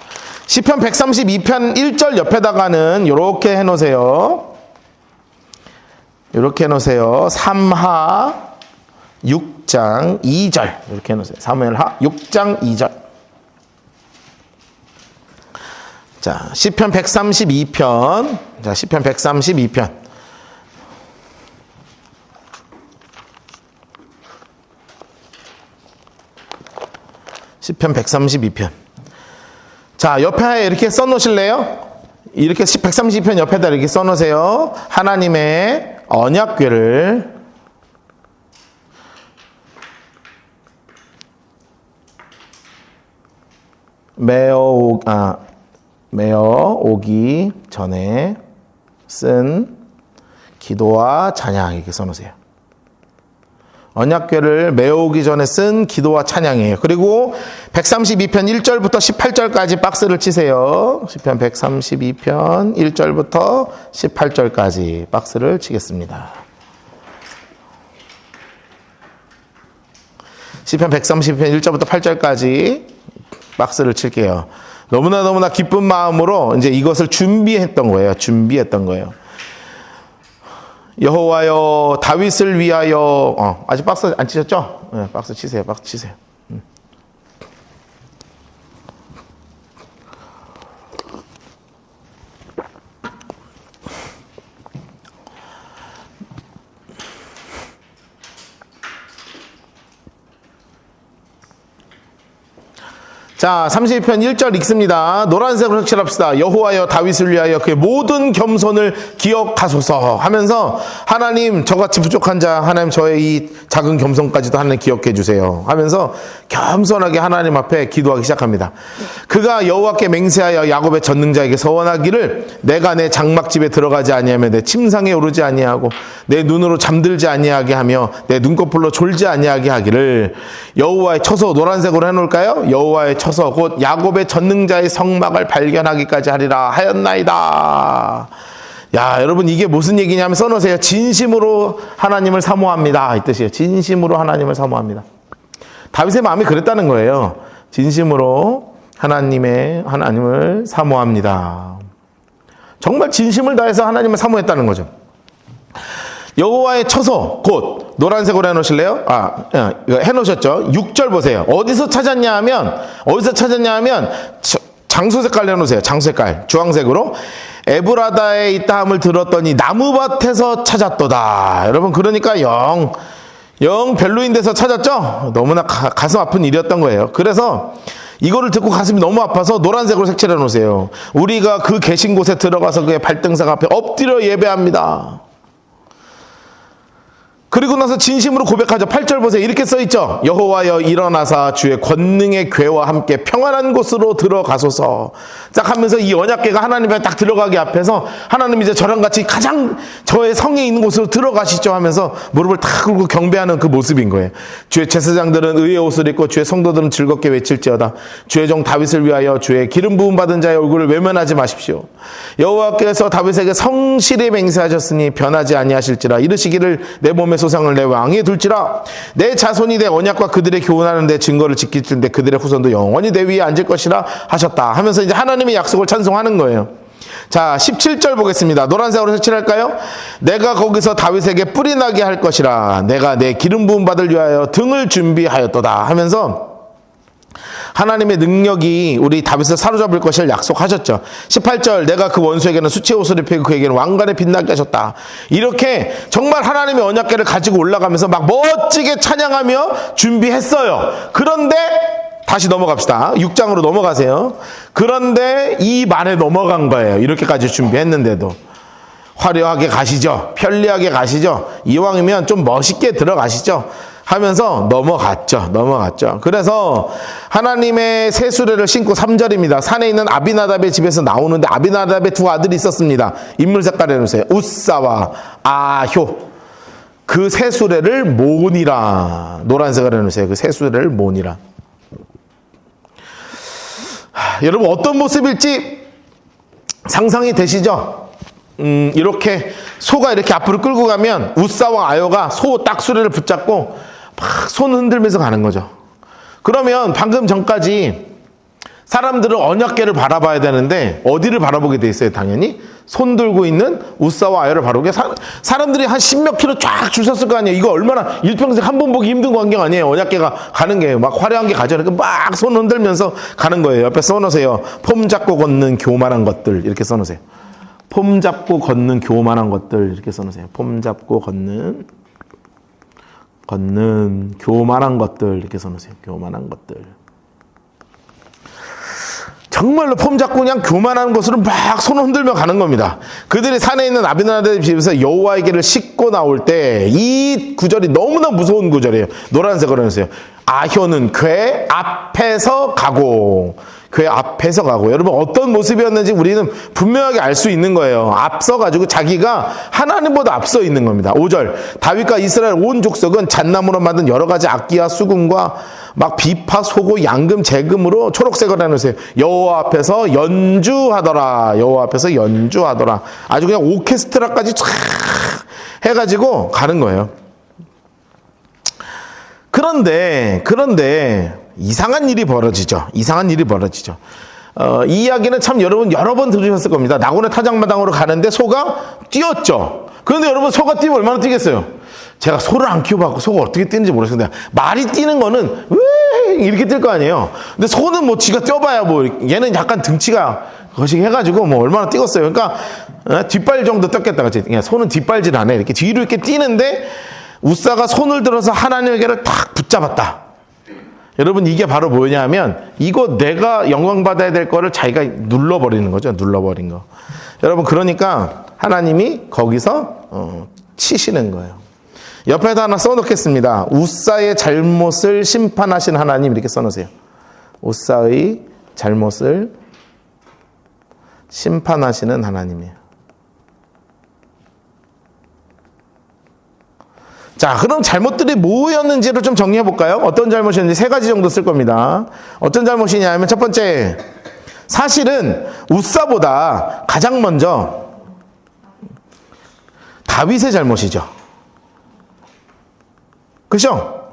시편 132편 1절 옆에다가는 이렇게 해놓으세요. 이렇게 해놓으세요. 3하 6장 2절 이렇게 해놓으세요. 사무엘하 6장 2절. 자, 시편 132편. 자, 시편 132편. 시편 132편. 자, 옆에 이렇게 써 놓으실래요? 이렇게 132편 옆에다 이렇게 써 놓으세요. 하나님의 언약궤를 메어 오기 전에 쓴 기도와 찬양 이렇게 써놓으세요. 언약궤를 메어오기 전에 쓴 기도와 찬양이에요. 그리고 132편 1절부터 18절까지 박스를 치세요. 시편 132편 1절부터 18절까지 박스를 치겠습니다. 시편 132편 1절부터 8절까지 박스를 칠게요. 너무나 기쁜 마음으로 이제 이것을 준비했던 거예요. 여호와여 다윗을 위하여 아직 박스 안 치셨죠? 네, 박스 치세요. 자, 32편 1절 읽습니다. 노란색으로 칠합시다. 여호와여 다윗을 위하여 그의 모든 겸손을 기억하소서 하면서 하나님 저같이 부족한 자 하나님 저의 이 작은 겸손까지도 하나님 기억해 주세요 하면서 겸손하게 하나님 앞에 기도하기 시작합니다. 그가 여호와께 맹세하여 야곱의 전능자에게 서원하기를 내가 내 장막집에 들어가지 아니하며 내 침상에 오르지 아니하고 내 눈으로 잠들지 아니하게 하며 내 눈꺼풀로 졸지 아니하게 하기를 여호와의 처소 노란색으로 해놓을까요? 여호와의 처소 곧 야곱의 전능자의 성막을 발견하기까지 하리라 하였나이다. 야, 여러분 이게 무슨 얘기냐면 써놓으세요. 진심으로 하나님을 사모합니다 이 뜻이에요. 진심으로 하나님을 사모합니다. 다윗의 마음이 그랬다는 거예요. 진심으로 하나님을 사모합니다. 정말 진심을 다해서 하나님을 사모했다는 거죠. 여호와의 처소 곧 노란색으로 해놓으실래요? 이거 해놓으셨죠? 6절 보세요. 어디서 찾았냐 하면 장소 색깔 해놓으세요. 장소 색깔 주황색으로 에브라다에 있다 함을 들었더니 나무밭에서 찾았도다. 여러분, 그러니까 영 별로인 데서 찾았죠? 너무나 가슴 아픈 일이었던 거예요. 그래서 이거를 듣고 가슴이 너무 아파서 노란색으로 색칠해 놓으세요. 우리가 그 계신 곳에 들어가서 그의 발등상 앞에 엎드려 예배합니다. 그리고 나서 진심으로 고백하죠. 8절 보세요. 이렇게 써있죠. 여호와여 일어나사 주의 권능의 궤와 함께 평안한 곳으로 들어가소서. 딱 하면서 이 언약궤가 하나님에 딱 들어가기 앞에서 하나님 이제 저랑 같이 가장 저의 성에 있는 곳으로 들어가시죠 하면서 무릎을 탁 꿇고 경배하는 그 모습인 거예요. 주의 제사장들은 의의 옷을 입고 주의 성도들은 즐겁게 외칠지어다. 주의 종 다윗을 위하여 주의 기름 부음 받은 자의 얼굴을 외면하지 마십시오. 여호와께서 다윗에게 성실히 맹세하셨으니 변하지 아니하실지라. 이르시기를 내 몸에 소상을 내 왕위에 둘지라. 내 자손이 내 언약과 그들의 교훈하는 데 증거를 지킬 텐데 그들의 후손도 영원히 내 위에 앉을 것이라 하셨다 하면서 이제 하나님의 약속을 찬송하는 거예요. 자, 17절 보겠습니다. 노란색으로 색칠할까요? 내가 거기서 다윗에게 뿔이 나게 할 것이라. 내가 내 기름 부음 받을 위하여 등을 준비하였도다 하면서 하나님의 능력이 우리 다윗을 사로잡을 것을 약속하셨죠. 18절 내가 그 원수에게는 수치의 옷을 입히고 그에게는 왕관에 빛나게 하셨다. 이렇게 정말 하나님의 언약궤를 가지고 올라가면서 막 멋지게 찬양하며 준비했어요. 그런데 다시 넘어갑시다. 6장으로 넘어가세요. 그런데 이 말에 넘어간 거예요. 이렇게까지 준비했는데도. 화려하게 가시죠. 편리하게 가시죠. 이왕이면 좀 멋있게 들어가시죠 하면서 넘어갔죠. 그래서 하나님의 새 수레를 신고 3절입니다. 산에 있는 아비나답의 집에서 나오는데 아비나답의 두 아들이 있었습니다. 인물 색깔 해놓으세요. 우사와 아효. 그 새 수레를 모으니라. 노란색을 해놓으세요. 그 새 수레를 모으니라. 여러분, 어떤 모습일지 상상이 되시죠? 이렇게 소가 이렇게 앞으로 끌고 가면 우사와 아효가 소 딱 수레를 붙잡고 막 손 흔들면서 가는 거죠. 그러면 방금 전까지 사람들은 언약궤를 바라봐야 되는데 어디를 바라보게 돼 있어요? 당연히 손 들고 있는 우사와 아효를 바라보게. 사람들이 한 10몇 킬로 쫙 줄 섰을 거 아니에요. 이거 얼마나 일평생 한 번 보기 힘든 광경 아니에요. 언약궤가 가는 게 막 화려한 게 가죠. 그러니까 막 손 흔들면서 가는 거예요. 옆에 써놓으세요. 폼 잡고 걷는 교만한 것들 이렇게 써놓으세요. 폼 잡고 걷는 교만한 것들 이렇게 써놓으세요. 폼 잡고 걷는 교만한 것들 이렇게 써놓으세요. 교만한 것들. 정말로 폼 잡고 그냥 교만한 것으로 막 손을 흔들며 가는 겁니다. 그들이 산에 있는 아비나답의 집에서 여호와에게를 싣고 나올 때 이 구절이 너무나 무서운 구절이에요. 노란색으로 해주세요. 아효는 궤 앞에서 가고. 여러분, 어떤 모습이었는지 우리는 분명하게 알 수 있는 거예요. 앞서가지고 자기가 하나님보다 앞서 있는 겁니다. 5절 다윗과 이스라엘 온 족속은 잣나무로 만든 여러 가지 악기와 수금과 막 비파, 소고, 양금, 재금으로 초록색을 해놓으세요. 여호와 앞에서 연주하더라. 아주 그냥 오케스트라까지 쫙 해가지고 가는 거예요. 그런데 이상한 일이 벌어지죠. 이 이야기는 참 여러분 여러 번 들으셨을 겁니다. 나곤의 타작마당으로 가는데 소가 뛰었죠. 그런데 여러분, 소가 뛰면 얼마나 뛰겠어요? 제가 소를 안 키워봤고 소가 어떻게 뛰는지 모르겠는데 말이 뛰는 거는 왜 이렇게 뛸 거 아니에요. 근데 소는 뭐 지가 뛰어봐야 뭐 얘는 약간 등치가 거시기 해가지고 뭐 얼마나 뛰었어요. 그러니까 뒷발 정도 떴겠다. 그치? 소는 뒷발질 안 해. 이렇게 뒤로 이렇게 뛰는데 우사가 손을 들어서 하나님에게를 탁 붙잡았다. 여러분, 이게 바로 뭐냐면 이거 내가 영광 받아야 될 거를 자기가 눌러버리는 거죠. 눌러버린 거. 여러분, 그러니까 하나님이 거기서 치시는 거예요. 옆에다 하나 써놓겠습니다. 우사의 잘못을 심판하신 하나님 이렇게 써놓으세요. 우사의 잘못을 심판하시는 하나님이에요. 자, 그럼 잘못들이 뭐였는지를 좀 정리해 볼까요? 어떤 잘못이었는지 세 가지 정도 쓸 겁니다. 어떤 잘못이냐면 첫 번째, 사실은 우사보다 가장 먼저 다윗의 잘못이죠. 그렇죠?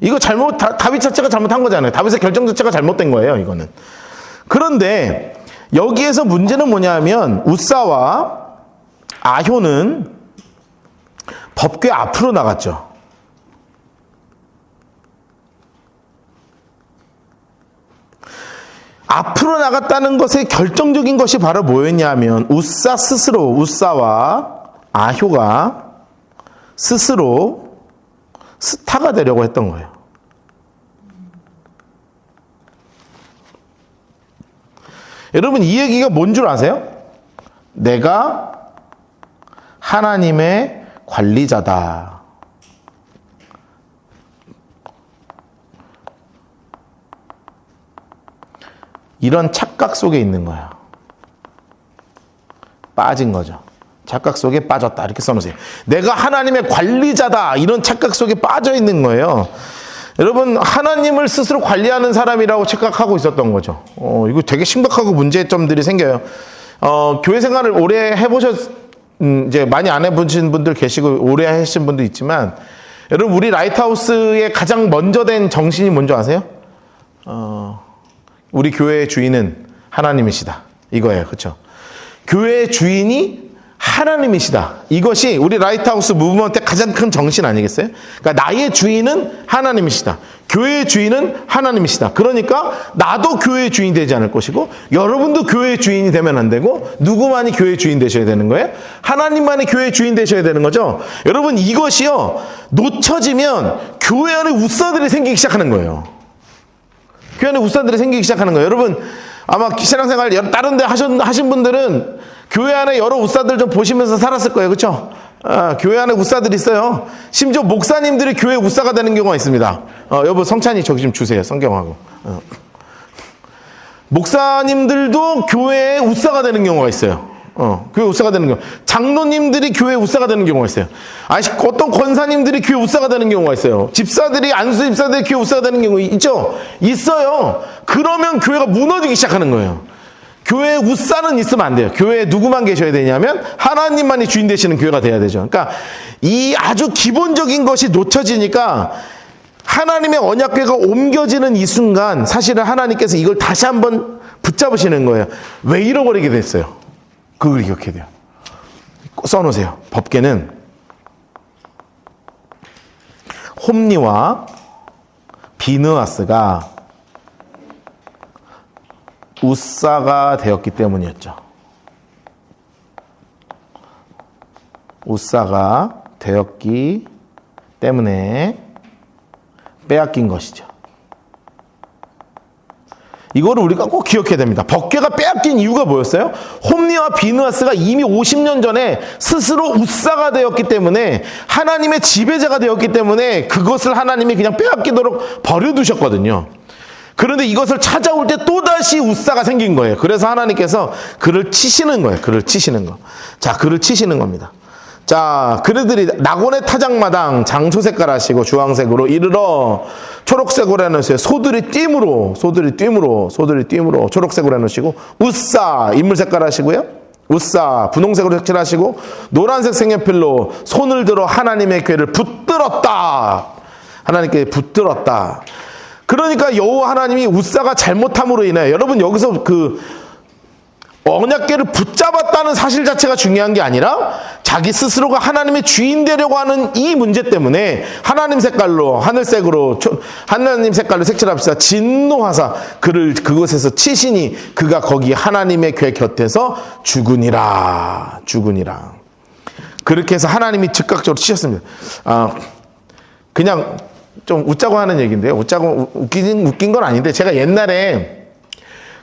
이거 다윗 자체가 잘못한 거잖아요. 다윗의 결정 자체가 잘못된 거예요, 이거는. 그런데 여기에서 문제는 뭐냐면 우사와 아효는 법궤 앞으로 나갔죠. 앞으로 나갔다는 것의 결정적인 것이 바로 뭐였냐면 우사 스스로, 우사와 아효가 스스로 스타가 되려고 했던 거예요. 여러분 이 얘기가 뭔 줄 아세요? 내가 하나님의 관리자다. 이런 착각 속에 있는 거야. 빠진 거죠. 착각 속에 빠졌다. 이렇게 써놓으세요. 내가 하나님의 관리자다. 이런 착각 속에 빠져 있는 거예요. 여러분 하나님을 스스로 관리하는 사람이라고 착각하고 있었던 거죠. 이거 되게 심각하고 문제점들이 생겨요. 교회 생활을 오래 이제 많이 안 해보신 분들 계시고 오래 하신 분도 있지만 여러분 우리 라이트하우스의 가장 먼저 된 정신이 뭔지 아세요? 우리 교회의 주인은 하나님이시다. 이거예요. 그렇죠? 교회의 주인이 하나님이시다. 이것이 우리 라이트하우스 무브먼트의 가장 큰 정신 아니겠어요? 그러니까 나의 주인은 하나님이시다. 교회의 주인은 하나님이시다. 그러니까 나도 교회의 주인이 되지 않을 것이고 여러분도 교회의 주인이 되면 안 되고 누구만이 교회의 주인 되셔야 되는 거예요? 하나님만이 교회의 주인 되셔야 되는 거죠. 여러분 이것이요 놓쳐지면 교회 안에 우사들이 생기기 시작하는 거예요. 교회 안에 우사들이 생기기 시작하는 거예요. 여러분 아마 신앙생활 다른 데 하신 분들은 교회 안에 여러 우사들 좀 보시면서 살았을 거예요. 그렇죠? 교회 안에 우사들이 있어요. 심지어 목사님들이 교회 우사가 되는 경우가 있습니다. 여보 성찬이 저기 좀 주세요. 성경하고. 목사님들도 교회에 우사가 되는 경우가 있어요. 교회 우사가 되는 경우. 장로님들이 교회 우사가 되는 경우가 있어요. 어떤 권사님들이 교회 우사가 되는 경우가 있어요. 집사들이, 안수 집사들이 교회 우사가 되는 경우 있죠? 있어요. 그러면 교회가 무너지기 시작하는 거예요. 교회에 우사는 있으면 안 돼요. 교회에 누구만 계셔야 되냐면 하나님만이 주인 되시는 교회가 돼야 되죠. 그러니까 이 아주 기본적인 것이 놓쳐지니까 하나님의 언약궤가 옮겨지는 이 순간 사실은 하나님께서 이걸 다시 한번 붙잡으시는 거예요. 왜 잃어버리게 됐어요? 그걸 기억해야 돼요. 써놓으세요. 법궤는 홈리와 비느하스가 우사가 되었기 때문이었죠. 우사가 되었기 때문에 빼앗긴 것이죠. 이거를 우리가 꼭 기억해야 됩니다. 법궤가 빼앗긴 이유가 뭐였어요? 홈리와 비느하스가 이미 50년 전에 스스로 우사가 되었기 때문에 하나님의 지배자가 되었기 때문에 그것을 하나님이 그냥 빼앗기도록 버려두셨거든요. 그런데 이것을 찾아올 때 또다시 우사가 생긴 거예요. 그래서 하나님께서 그를 치시는 거예요. 그를 치시는 거. 자, 그를 치시는 겁니다. 자, 그들이 낙원의 타작마당 장초색깔 하시고 주황색으로 이르러 초록색으로 해놓으세요. 소들이 띠므로 초록색으로 해놓으시고 우사 인물색깔 하시고요. 우사 분홍색으로 색칠하시고 노란색 색연필로 손을 들어 하나님의 궤를 붙들었다. 하나님께 붙들었다. 그러니까 여호와 하나님이 우사가 잘못함으로 인해 여러분 여기서 그 언약궤를 붙잡았다는 사실 자체가 중요한 게 아니라 자기 스스로가 하나님의 주인 되려고 하는 이 문제 때문에 하나님 색깔로 하늘색으로 하나님 색깔로 색칠합시다. 진노하사 그를 그곳에서 치시니 그가 거기 하나님의 궤 곁에서 죽으니라. 그렇게 해서 하나님이 즉각적으로 치셨습니다. 그냥 좀 웃자고 하는 얘기인데요. 웃긴 건 아닌데 제가 옛날에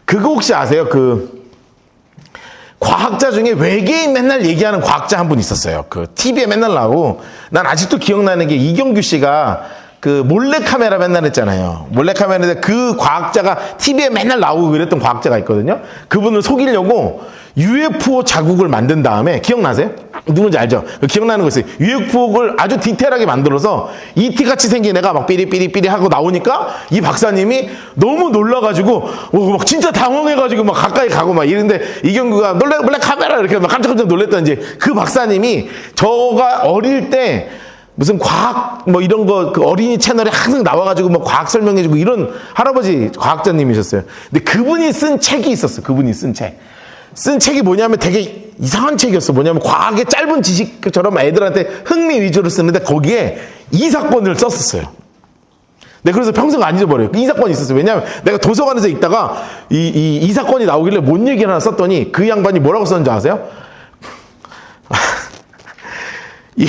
그거 혹시 아세요? 그 과학자 중에 외계인 맨날 얘기하는 과학자 한 분 있었어요. 그 TV에 맨날 나오고 난 아직도 기억나는 게 이경규 씨가 그 몰래카메라 맨날 했잖아요. 몰래카메라인데 그 과학자가 TV에 맨날 나오고 그랬던 과학자가 있거든요. 그분을 속이려고 UFO 자국을 만든 다음에 기억나세요? 누군지 알죠? 기억나는 거 있어요. UFO를 아주 디테일하게 만들어서 ET같이 생긴 애가 막 삐리삐리삐리 하고 나오니까 이 박사님이 너무 놀라가지고 막 진짜 당황해가지고 막 가까이 가고 막 이랬는데 이경규가 몰래 카메라 이렇게 막 깜짝깜짝 놀랬던지 그 박사님이 저가 어릴 때 무슨 과학 뭐 이런 거 그 어린이 채널에 항상 나와가지고 뭐 과학 설명해주고 이런 할아버지 과학자님이셨어요. 근데 그분이 쓴 책이 있었어요. 그분이 쓴 책이 뭐냐면 되게 이상한 책이었어. 뭐냐면 과학의 짧은 지식처럼 애들한테 흥미 위주로 쓰는데 거기에 이 사건을 썼었어요. 네, 그래서 평생 안 잊어버려요. 이 사건이 있었어요. 왜냐하면 내가 도서관에서 읽다가 이 사건이 나오길래 뭔 얘기를 하나 썼더니 그 양반이 뭐라고 썼는지 아세요? 이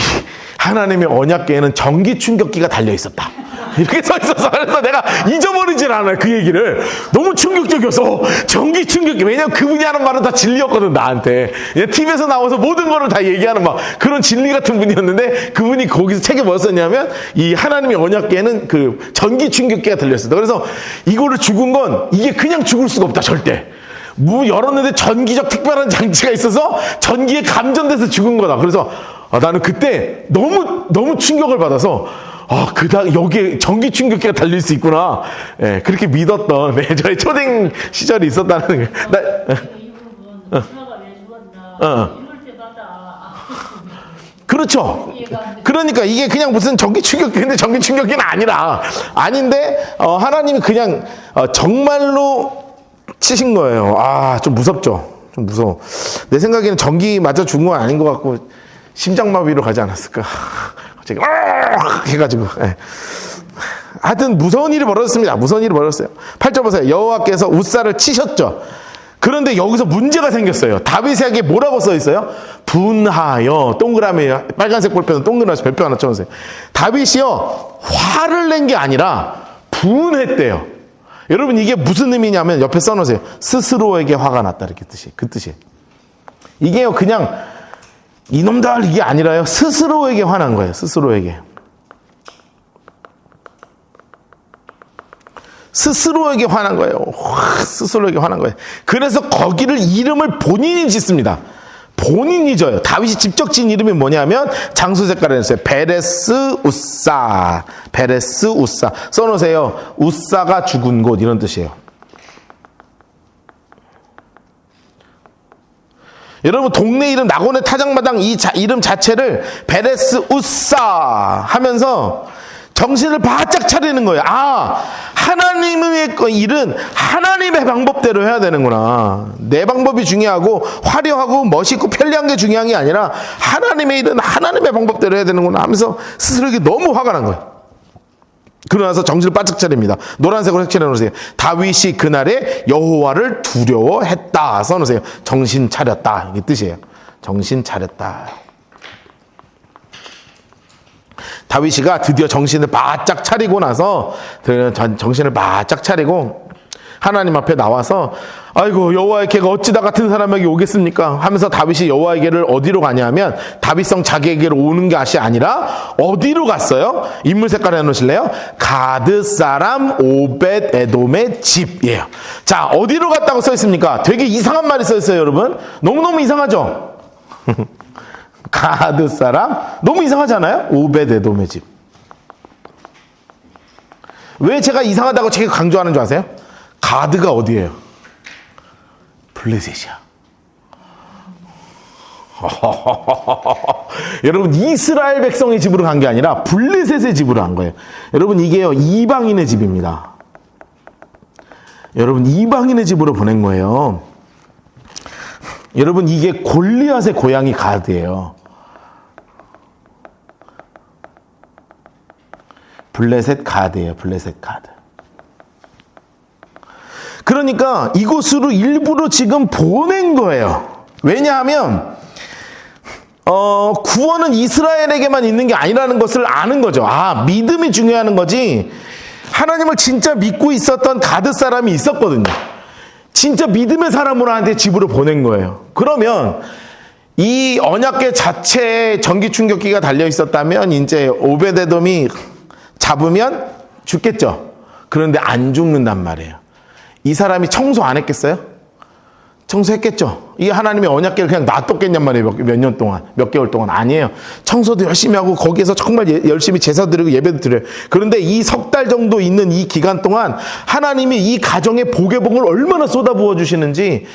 하나님의 언약궤에는 전기 충격기가 달려 있었다. 이렇게 써 있었어. 그래서 내가 잊어버리질 않아요. 그 얘기를. 너무 충격적이어서 전기 충격기. 왜냐면 그분이 하는 말은 다 진리였거든, 나한테. TV에서 나와서 모든 거를 다 얘기하는 막 그런 진리 같은 분이었는데 그분이 거기서 책에 뭐 썼냐면 이 하나님의 언약궤에는 그 전기 충격기가 달려 있었다. 그래서 이거를 죽은 건 이게 그냥 죽을 수가 없다, 절대. 문 열었는데 전기적 특별한 장치가 있어서 전기에 감전돼서 죽은 거다. 그래서 나는 그때 너무 충격을 받아서 여기에 전기 충격기가 달릴 수 있구나. 예, 그렇게 믿었던 저의 초등 시절이 있었다는 거. 이 부분 의사가 왜 죽었나 이럴 때마다 그렇죠. 그러니까 이게 그냥 무슨 전기 충격기인데 전기 충격기는 아닌데 하나님이 그냥 정말로 치신 거예요. 좀 무섭죠. 좀 무서워. 내 생각에는 전기 맞아 죽은 건 아닌 것 같고 심장마비로 가지 않았을까. 갑자기 해가지고. 예. 하여튼 무서운 일이 벌어졌습니다. 무서운 일이 벌어졌어요. 8절 보세요. 여호와께서 웃사를 치셨죠. 그런데 여기서 문제가 생겼어요. 다윗에게 뭐라고 써 있어요? 분하여. 동그라미 빨간색 볼펜은 동그라미 별표 하나 쳐놓으세요. 다윗이요 화를 낸 게 아니라 분했대요. 여러분 이게 무슨 의미냐면 옆에 써놓으세요. 스스로에게 화가 났다 이렇게 뜻이. 그 뜻이에요. 이게요 그냥 이놈들 이게 아니라요. 스스로에게 화난 거예요. 스스로에게. 스스로에게 화난 거예요. 스스로에게 화난 거예요. 그래서 거기를 이름을 본인이 짓습니다. 본인이 져요. 다윗이 직접 지은 이름이 뭐냐면 장수 색깔을 했어요. 베레스 우사. 베레스 우사. 써놓으세요. 우사가 죽은 곳 이런 뜻이에요. 여러분 동네 이름 낙원의 타작마당 이 이름 자체를 베레스 우사 하면서 정신을 바짝 차리는 거예요. 하나님의 일은 하나님의 방법대로 해야 되는구나. 내 방법이 중요하고 화려하고 멋있고 편리한 게 중요한 게 아니라 하나님의 일은 하나님의 방법대로 해야 되는구나 하면서 스스로에게 너무 화가 난 거예요. 그러나서 정신을 바짝 차립니다. 노란색으로 색칠해 놓으세요. 다윗이 그날에 여호와를 두려워했다. 써놓으세요. 정신 차렸다. 이게 뜻이에요. 정신 차렸다. 다윗이가 드디어 정신을 바짝 차리고 나서 정신을 바짝 차리고 하나님 앞에 나와서 아이고 여호와의 궤가 어찌다 같은 사람에게 오겠습니까? 하면서 다윗이 여호와의 궤를 어디로 가냐면 다윗성 자기에게로 오는 것이 아니라 어디로 갔어요? 인물 색깔 해놓으실래요? 가드 사람 오벳 에돔의 집이에요. 자 어디로 갔다고 써 있습니까? 되게 이상한 말이 써 있어요 여러분. 너무너무 이상하죠? 가드 사람 너무 이상하잖아요? 오벳 에돔의 집. 왜 제가 이상하다고 제가 강조하는 줄 아세요? 가드가 어디예요? 블레셋이야. 여러분 이스라엘 백성의 집으로 간 게 아니라 블레셋의 집으로 간 거예요. 여러분 이게요 이방인의 집입니다. 여러분 이방인의 집으로 보낸 거예요. 여러분 이게 골리앗의 고향이 가드예요. 블레셋 가드예요. 블레셋 가드. 그러니까 이곳으로 일부러 지금 보낸 거예요. 왜냐하면 구원은 이스라엘에게만 있는 게 아니라는 것을 아는 거죠. 믿음이 중요한 거지. 하나님을 진짜 믿고 있었던 가드 사람이 있었거든요. 진짜 믿음의 사람으로 한테 집으로 보낸 거예요. 그러면 이 언약궤 자체에 전기 충격기가 달려 있었다면 이제 오베데돔이 잡으면 죽겠죠. 그런데 안 죽는단 말이에요. 이 사람이 청소 안 했겠어요? 청소했겠죠. 이 하나님의 언약궤를 그냥 놔뒀겠냔 말이에요. 몇 년 동안, 몇 개월 동안. 아니에요. 청소도 열심히 하고 거기에서 정말 열심히 제사 드리고 예배도 드려요. 그런데 이 석 달 정도 있는 이 기간 동안 하나님이 이 가정에 복의 복을 얼마나 쏟아부어 주시는지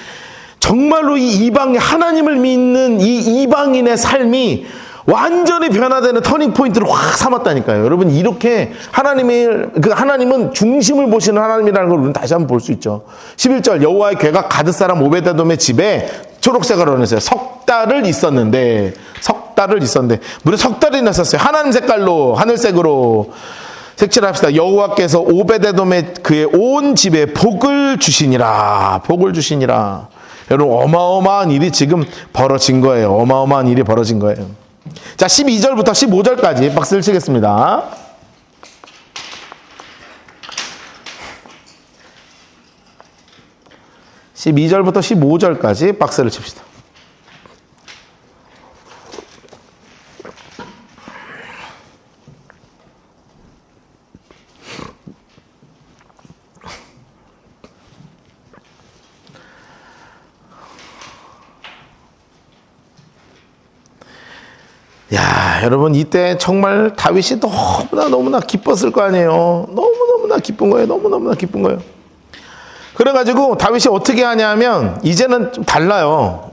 정말로 이 이방인, 하나님을 믿는 이 이방인의 삶이 완전히 변화되는 터닝 포인트를 확 삼았다니까요. 여러분 이렇게 하나님은 중심을 보시는 하나님이라는 걸 우리는 다시 한번 볼 수 있죠. 11절 여호와의 궤가 가드 사람 오베데돔의 집에 초록색으로 넣었어요. 석 달을 있었는데 무려 석 달이나 썼어요. 하나님 색깔로 하늘색으로 색칠을 합시다. 여호와께서 오베데돔의 그의 온 집에 복을 주시니라. 여러분 어마어마한 일이 지금 벌어진 거예요. 어마어마한 일이 벌어진 거예요. 자, 12절부터 15절까지 박스를 치겠습니다. (12절부터) (15절까지) 박스를 칩시다. 야, 여러분 이때 정말 다윗이 너무나 기뻤을 거 아니에요. 너무나 기쁜 거예요. 그래가지고 다윗이 어떻게 하냐면 이제는 좀 달라요.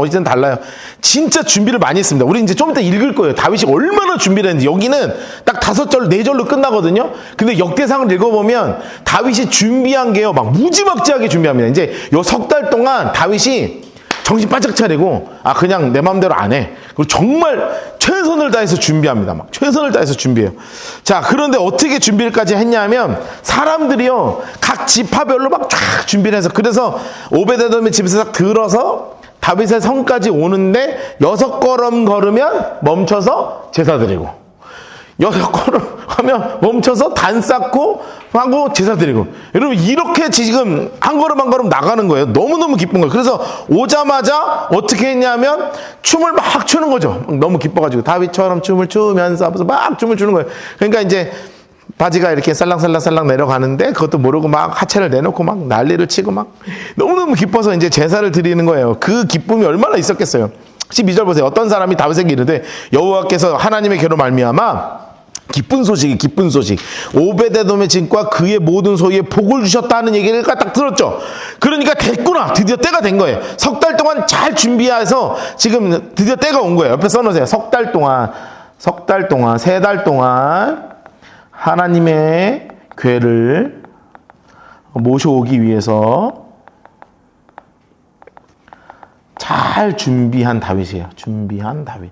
이제는 달라요. 진짜 준비를 많이 했습니다. 우리 이제 좀 이따 읽을 거예요. 다윗이 얼마나 준비를 했는지. 여기는 딱 5절, 4절로 끝나거든요. 근데 역대상을 읽어보면 다윗이 준비한 게요, 막 무지막지하게 준비합니다. 이제 요 석 달 동안 다윗이 정신 바짝 차리고, 그냥 내 마음대로 안 해. 그리고 정말 최선을 다해서 준비합니다. 막 최선을 다해서 준비해요. 자, 그런데 어떻게 준비를까지 했냐면 사람들이요, 각 지파별로 막 쫙 준비를 해서, 그래서 오베데돔의 집에서 딱 들어서 다윗의 성까지 오는데 6걸음 걸으면 멈춰서 제사 드리고, 6걸음 하면 멈춰서 단 쌓고 하고 제사 드리고. 여러분 이렇게 지금 한 걸음 나가는 거예요. 너무너무 기쁜 거예요. 그래서 오자마자 어떻게 했냐면 춤을 막 추는 거죠. 너무 기뻐가지고 다윗처럼 춤을 추면서 막 춤을 추는 거예요. 그러니까 이제 바지가 이렇게 살랑살랑 내려가는데 그것도 모르고 막 하체를 내놓고 막 난리를 치고 막 너무너무 기뻐서 이제 제사를 드리는 거예요. 그 기쁨이 얼마나 있었겠어요. 12절 보세요. 어떤 사람이 다윗에게 이르되 여호와께서 하나님의 괴로 말미암아 기쁜 소식 오베데돔의 집과 그의 모든 소유에 복을 주셨다는 얘기를 딱 들었죠. 그러니까 됐구나, 드디어 때가 된 거예요. 석 달 동안 잘 준비해서 지금 드디어 때가 온 거예요. 옆에 써놓으세요. 석 달 동안 3달 동안 하나님의 궤를 모셔오기 위해서 잘 준비한 다윗이에요. 준비한 다윗.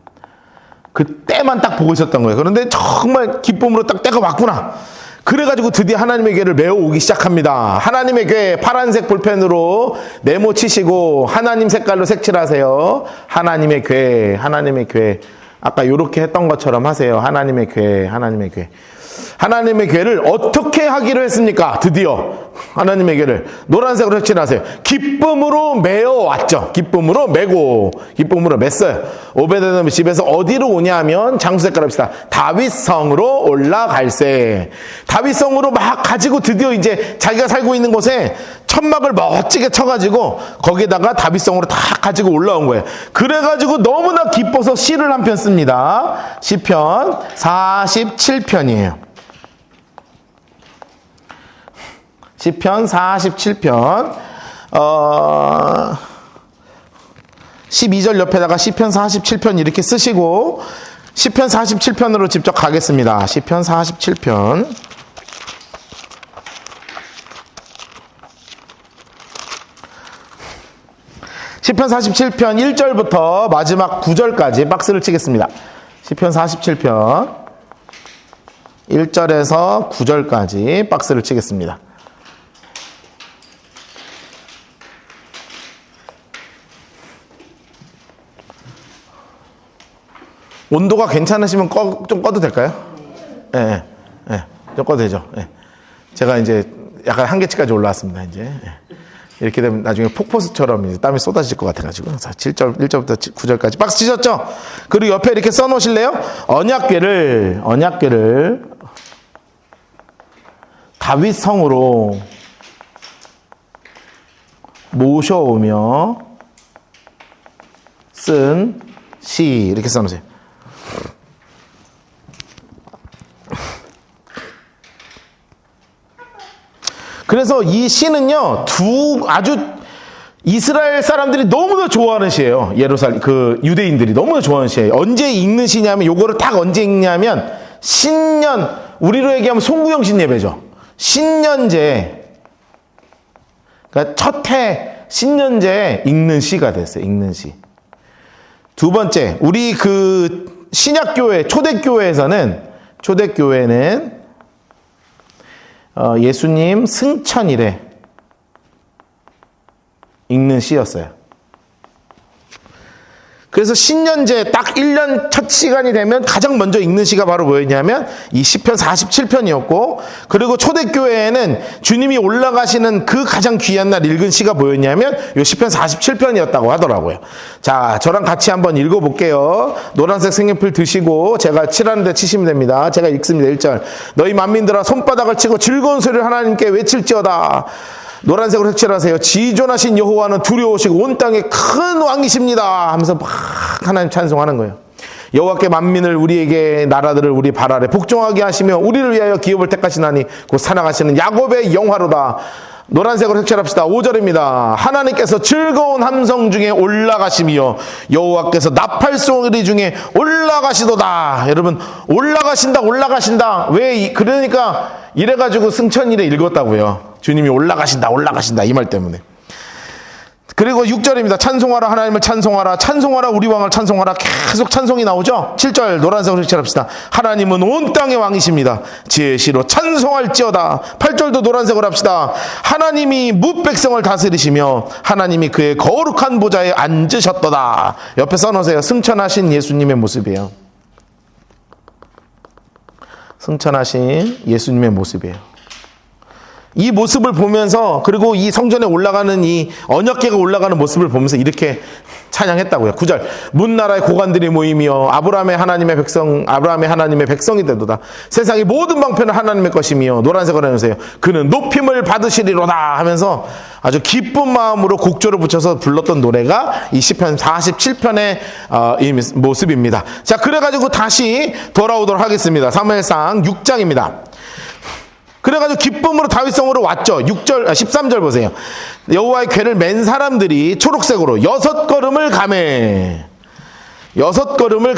그때만 딱 보고 있었던 거예요. 그런데 정말 기쁨으로 딱 때가 왔구나. 그래가지고 드디어 하나님의 궤를 메어오기 시작합니다. 하나님의 궤 파란색 볼펜으로 네모치시고 하나님 색깔로 색칠하세요. 하나님의 궤. 아까 이렇게 했던 것처럼 하세요. 하나님의 궤. 하나님의 궤를 어떻게 하기로 했습니까? 드디어 하나님의 궤를 노란색으로 색칠하세요. 기쁨으로 메어왔죠. 기쁨으로 맸어요. 오베데돔의 집에서 어디로 오냐면 장수 색깔 합시다. 다윗성으로 올라갈세. 다윗성으로 막 가지고 드디어 이제 자기가 살고 있는 곳에 천막을 멋지게 쳐가지고 거기에다가 다윗성으로 다 가지고 올라온 거예요. 그래가지고 너무나 기뻐서 시를 한 편 씁니다. 시편 47편이에요. 시편 47편 12절 옆에다가 시편 47편 이렇게 쓰시고 시편 47편으로 직접 가겠습니다. 시편 47편 시편 47편 1절부터 마지막 9절까지 박스를 치겠습니다. 시편 47편 1절에서 9절까지 박스를 치겠습니다. 온도가 괜찮으시면 좀 꺼도 될까요? 예, 좀 꺼도 되죠. 예. 제가 이제 약간 한계치까지 올라왔습니다. 이제 이렇게 되면 나중에 폭포수처럼 이제 땀이 쏟아질 것 같아가지고 1절부터 9절까지 박스 치셨죠? 그리고 옆에 이렇게 써놓으실래요? 언약궤를 다윗 성으로 모셔오며 쓴 시 이렇게 써놓으세요. 그래서 이 시는요, 아주 이스라엘 사람들이 너무나 좋아하는 시예요. 유대인들이 너무나 좋아하는 시예요. 언제 읽는 시냐면, 요거를 딱 언제 읽냐면, 신년, 우리로 얘기하면 송구영신 예배죠. 신년제, 그러니까 첫 해, 신년제에 읽는 시가 됐어요. 읽는 시. 두 번째, 우리 그 신약교회, 초대교회에는 예수님 승천일에 읽는 시였어요. 그래서 신년제 딱 1년 첫 시간이 되면 가장 먼저 읽는 시가 바로 뭐였냐면 이 시편 47편이었고, 그리고 초대교회에는 주님이 올라가시는 그 가장 귀한 날 읽은 시가 뭐였냐면 이 시편 47편이었다고 하더라고요. 자, 저랑 같이 한번 읽어볼게요. 노란색 색연필 드시고 제가 칠하는데 치시면 됩니다. 제가 읽습니다. 1절. 너희 만민들아 손바닥을 치고 즐거운 소리를 하나님께 외칠지어다. 노란색으로 색칠하세요. 지존하신 여호와는 두려우시고 온 땅에 큰 왕이십니다 하면서 막 하나님 찬송하는 거예요. 여호와께 만민을, 우리에게 나라들을 우리 발 아래 복종하게 하시며 우리를 위하여 기업을 택하시나니 곧 사랑하시는 야곱의 영화로다. 노란색으로 색칠합시다. 5절입니다. 하나님께서 즐거운 함성 중에 올라가시며 여호와께서 나팔 소리 중에 올라가시도다. 여러분, 올라가신다. 왜? 그러니까 이래가지고 승천일에 읽었다고요. 주님이 올라가신다 이 말 때문에. 그리고 6절입니다. 찬송하라, 하나님을 찬송하라, 찬송하라, 우리 왕을 찬송하라. 계속 찬송이 나오죠. 7절 노란색으로 색칠합시다. 하나님은 온 땅의 왕이십니다. 지혜의 시로 찬송할지어다. 8절도 노란색으로 합시다. 하나님이 뭇 백성을 다스리시며 하나님이 그의 거룩한 보좌에 앉으셨도다. 옆에 써놓으세요. 승천하신 예수님의 모습이에요. 승천하신 예수님의 모습이에요. 이 모습을 보면서, 그리고 이 성전에 올라가는 이 언약궤가 올라가는 모습을 보면서 이렇게 찬양했다고요. 9절. 문나라의 고관들이 모이며 아브라함의 하나님의 백성이 되도다. 세상의 모든 방편은 하나님의 것이며, 노란색으로 해주세요. 그는 높임을 받으시리로다 하면서 아주 기쁜 마음으로 곡조를 붙여서 불렀던 노래가 이 시편 47편의 이 모습입니다. 자, 그래가지고 다시 돌아오도록 하겠습니다. 사무엘상 6장입니다. 그래가지고 기쁨으로 다윗성으로 왔죠. 13절 보세요. 여호와의 궤를 맨 사람들이 초록색으로 6걸음을 가매. 6걸음을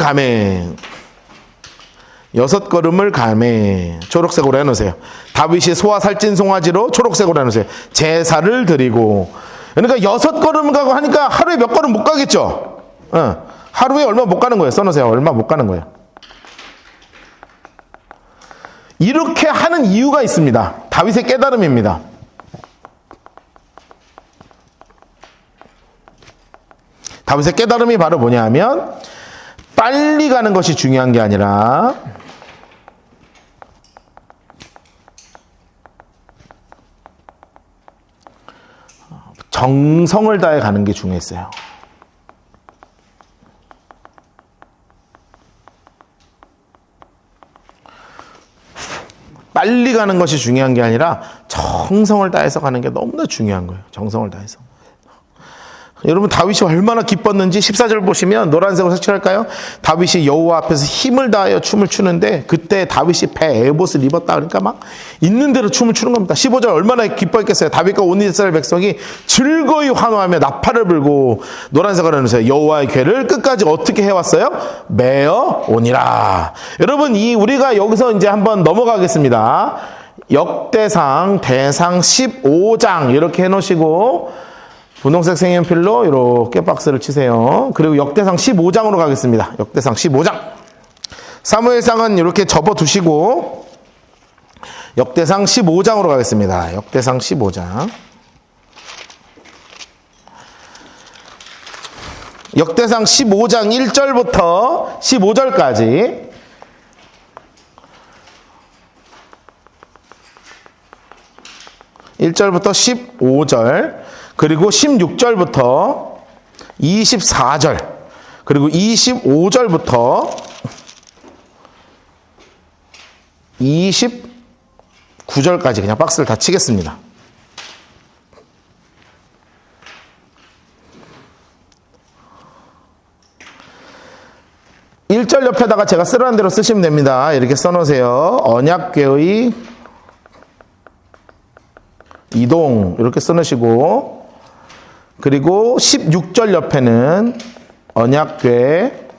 가매. 초록색으로 해놓으세요. 다윗이 소와 살찐 송아지로 초록색으로 해놓으세요. 제사를 드리고. 그러니까 6걸음을 가고 하니까 하루에 몇 걸음 못 가겠죠. 하루에 얼마 못 가는 거예요. 써놓으세요. 얼마 못 가는 거예요. 이렇게 하는 이유가 있습니다. 다윗의 깨달음입니다. 다윗의 깨달음이 바로 뭐냐 하면, 빨리 가는 것이 중요한 게 아니라 정성을 다해 가는 게 중요했어요. 빨리 가는 것이 중요한 게 아니라 정성을 다해서 가는 게 너무나 중요한 거예요. 정성을 다해서. 여러분, 다윗이 얼마나 기뻤는지 14절 보시면, 노란색으로 색칠할까요? 다윗이 여호와 앞에서 힘을 다하여 춤을 추는데, 그때 다윗이 배 에봇을 입었다 그러니까 막 있는 대로 춤을 추는 겁니다. 15절 얼마나 기뻐했겠어요. 다윗과 온 이스라엘 백성이 즐거이 환호하며 나팔을 불고. 노란색으로 해놓으세요. 여호와의 궤를 끝까지 어떻게 해왔어요? 메어 오니라. 여러분, 우리가 여기서 이제 한번 넘어가겠습니다. 역대상 대상 15장 이렇게 해놓으시고, 분홍색 색연필로 이렇게 박스를 치세요. 그리고 역대상 15장으로 가겠습니다. 역대상 15장. 사무엘상은 이렇게 접어두시고 역대상 15장으로 가겠습니다. 역대상 15장. 역대상 15장 1절부터 15절까지. (1절부터) 15절, 그리고 16절부터 24절, 그리고 25절부터 29절까지 그냥 박스를 다 치겠습니다. (1절) 옆에다가 제가 쓰라는 대로 쓰시면 됩니다. 이렇게 써놓으세요. 언약궤의 이동 이렇게 써놓으시고, 그리고 16절 옆에는 언약궤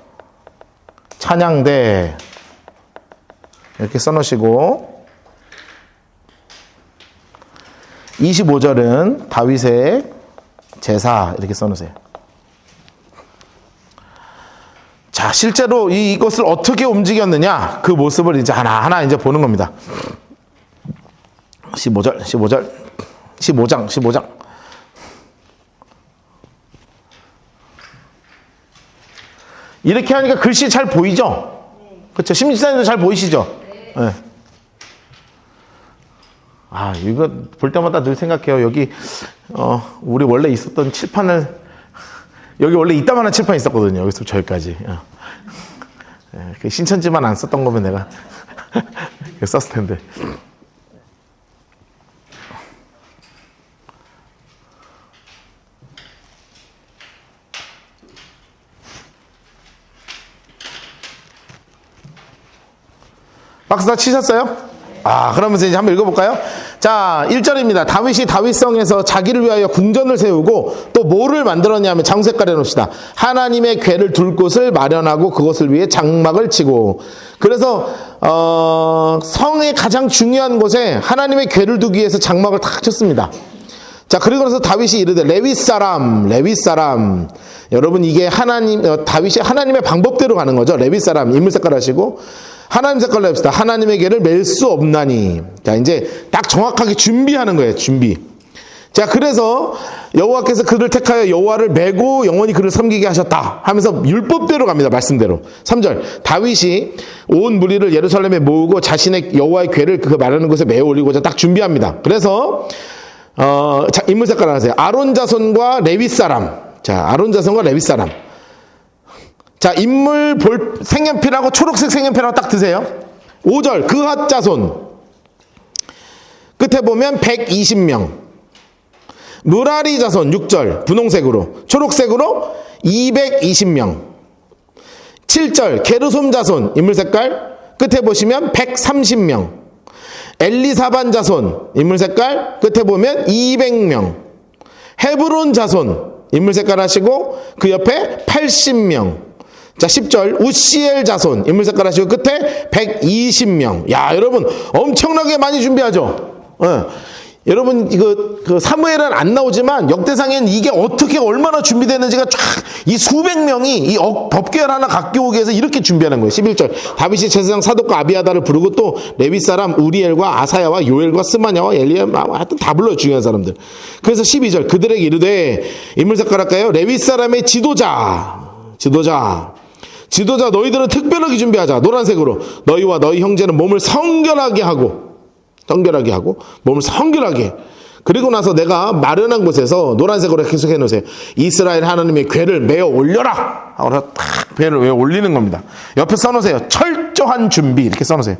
찬양대 이렇게 써놓으시고, 25절은 다윗의 제사 이렇게 써놓으세요. 자, 실제로 이것을 어떻게 움직였느냐, 그 모습을 이제 하나하나 이제 보는 겁니다. 15장. 이렇게 하니까 글씨 잘 보이죠? 그렇죠? 심지사님도 잘 보이시죠? 네. 아, 이거 볼 때마다 늘 생각해요. 여기, 우리 원래 있었던 칠판을, 여기 원래 이따만한 칠판이 있었거든요. 여기서 저기까지. 네, 신천지만 안 썼던 거면 내가 썼을 텐데. 박수 다 치셨어요? 아, 그러면서 이제 한번 읽어볼까요? 자, 1절입니다. 다윗이 다윗성에서 자기를 위하여 궁전을 세우고 또 뭐를 만들었냐면 장색깔 해놓읍시다. 하나님의 궤를 둘 곳을 마련하고 그것을 위해 장막을 치고. 그래서 성의 가장 중요한 곳에 하나님의 궤를 두기 위해서 장막을 탁 쳤습니다. 자, 그리고 나서 다윗이 이르되 레위 사람. 여러분, 이게 다윗이 하나님의 방법대로 가는 거죠. 레위 사람, 인물 색깔 하시고 하나님 색깔로 합시다. 하나님의 궤를 맬 수 없나니. 자, 이제 딱 정확하게 준비하는 거예요. 준비. 자, 그래서 여호와께서 그를 택하여 여호와를 메고 영원히 그를 섬기게 하셨다 하면서 율법대로 갑니다. 말씀대로. 3절. 다윗이 온 무리를 예루살렘에 모으고 자신의 여호와의 궤를 그 마련한 곳에 메어 올리고자 딱 준비합니다. 그래서 자, 인물 색깔 하세요. 아론 자손과 레위 사람. 자, 아론 자손과 레위 사람. 자, 인물 색연필하고 초록색 색연필하고 딱 드세요. 5절, 그핫 자손. 끝에 보면 120명. 무라리 자손 6절, 분홍색으로. 초록색으로 220명. 7절, 게르솜 자손, 인물 색깔. 끝에 보시면 130명. 엘리사반 자손, 인물 색깔. 끝에 보면 200명. 헤브론 자손, 인물 색깔 하시고 그 옆에 80명. 자, 10절 우시엘 자손 인물 색깔 하시고 끝에 120명. 야, 여러분 엄청나게 많이 준비하죠. 여러분 그 사무엘은 안 나오지만 역대상에는 이게 어떻게 얼마나 준비되는지가 쫙 이 수백 명이 이 법궤를 하나 갖고 오기 위해서 이렇게 준비하는 거예요. 11절 다윗이 제사장 사독과 아비아다를 부르고 또 레위 사람 우리엘과 아사야와 요엘과 스마냐와 엘리야마 하여튼 다 불러요. 중요한 사람들. 그래서 12절 그들에게 이르되 인물 색깔 할까요? 레위 사람의 지도자 너희들은 특별하게 준비하자. 노란색으로 너희와 너희 형제는 몸을 성결하게 하고 몸을 성결하게. 그리고 나서 내가 마련한 곳에서 노란색으로 계속 해놓으세요. 이스라엘 하나님의 궤를 메어 올려라 하고 탁 궤를 메어 올리는 겁니다. 옆에 써놓으세요. 철저한 준비 이렇게 써놓으세요.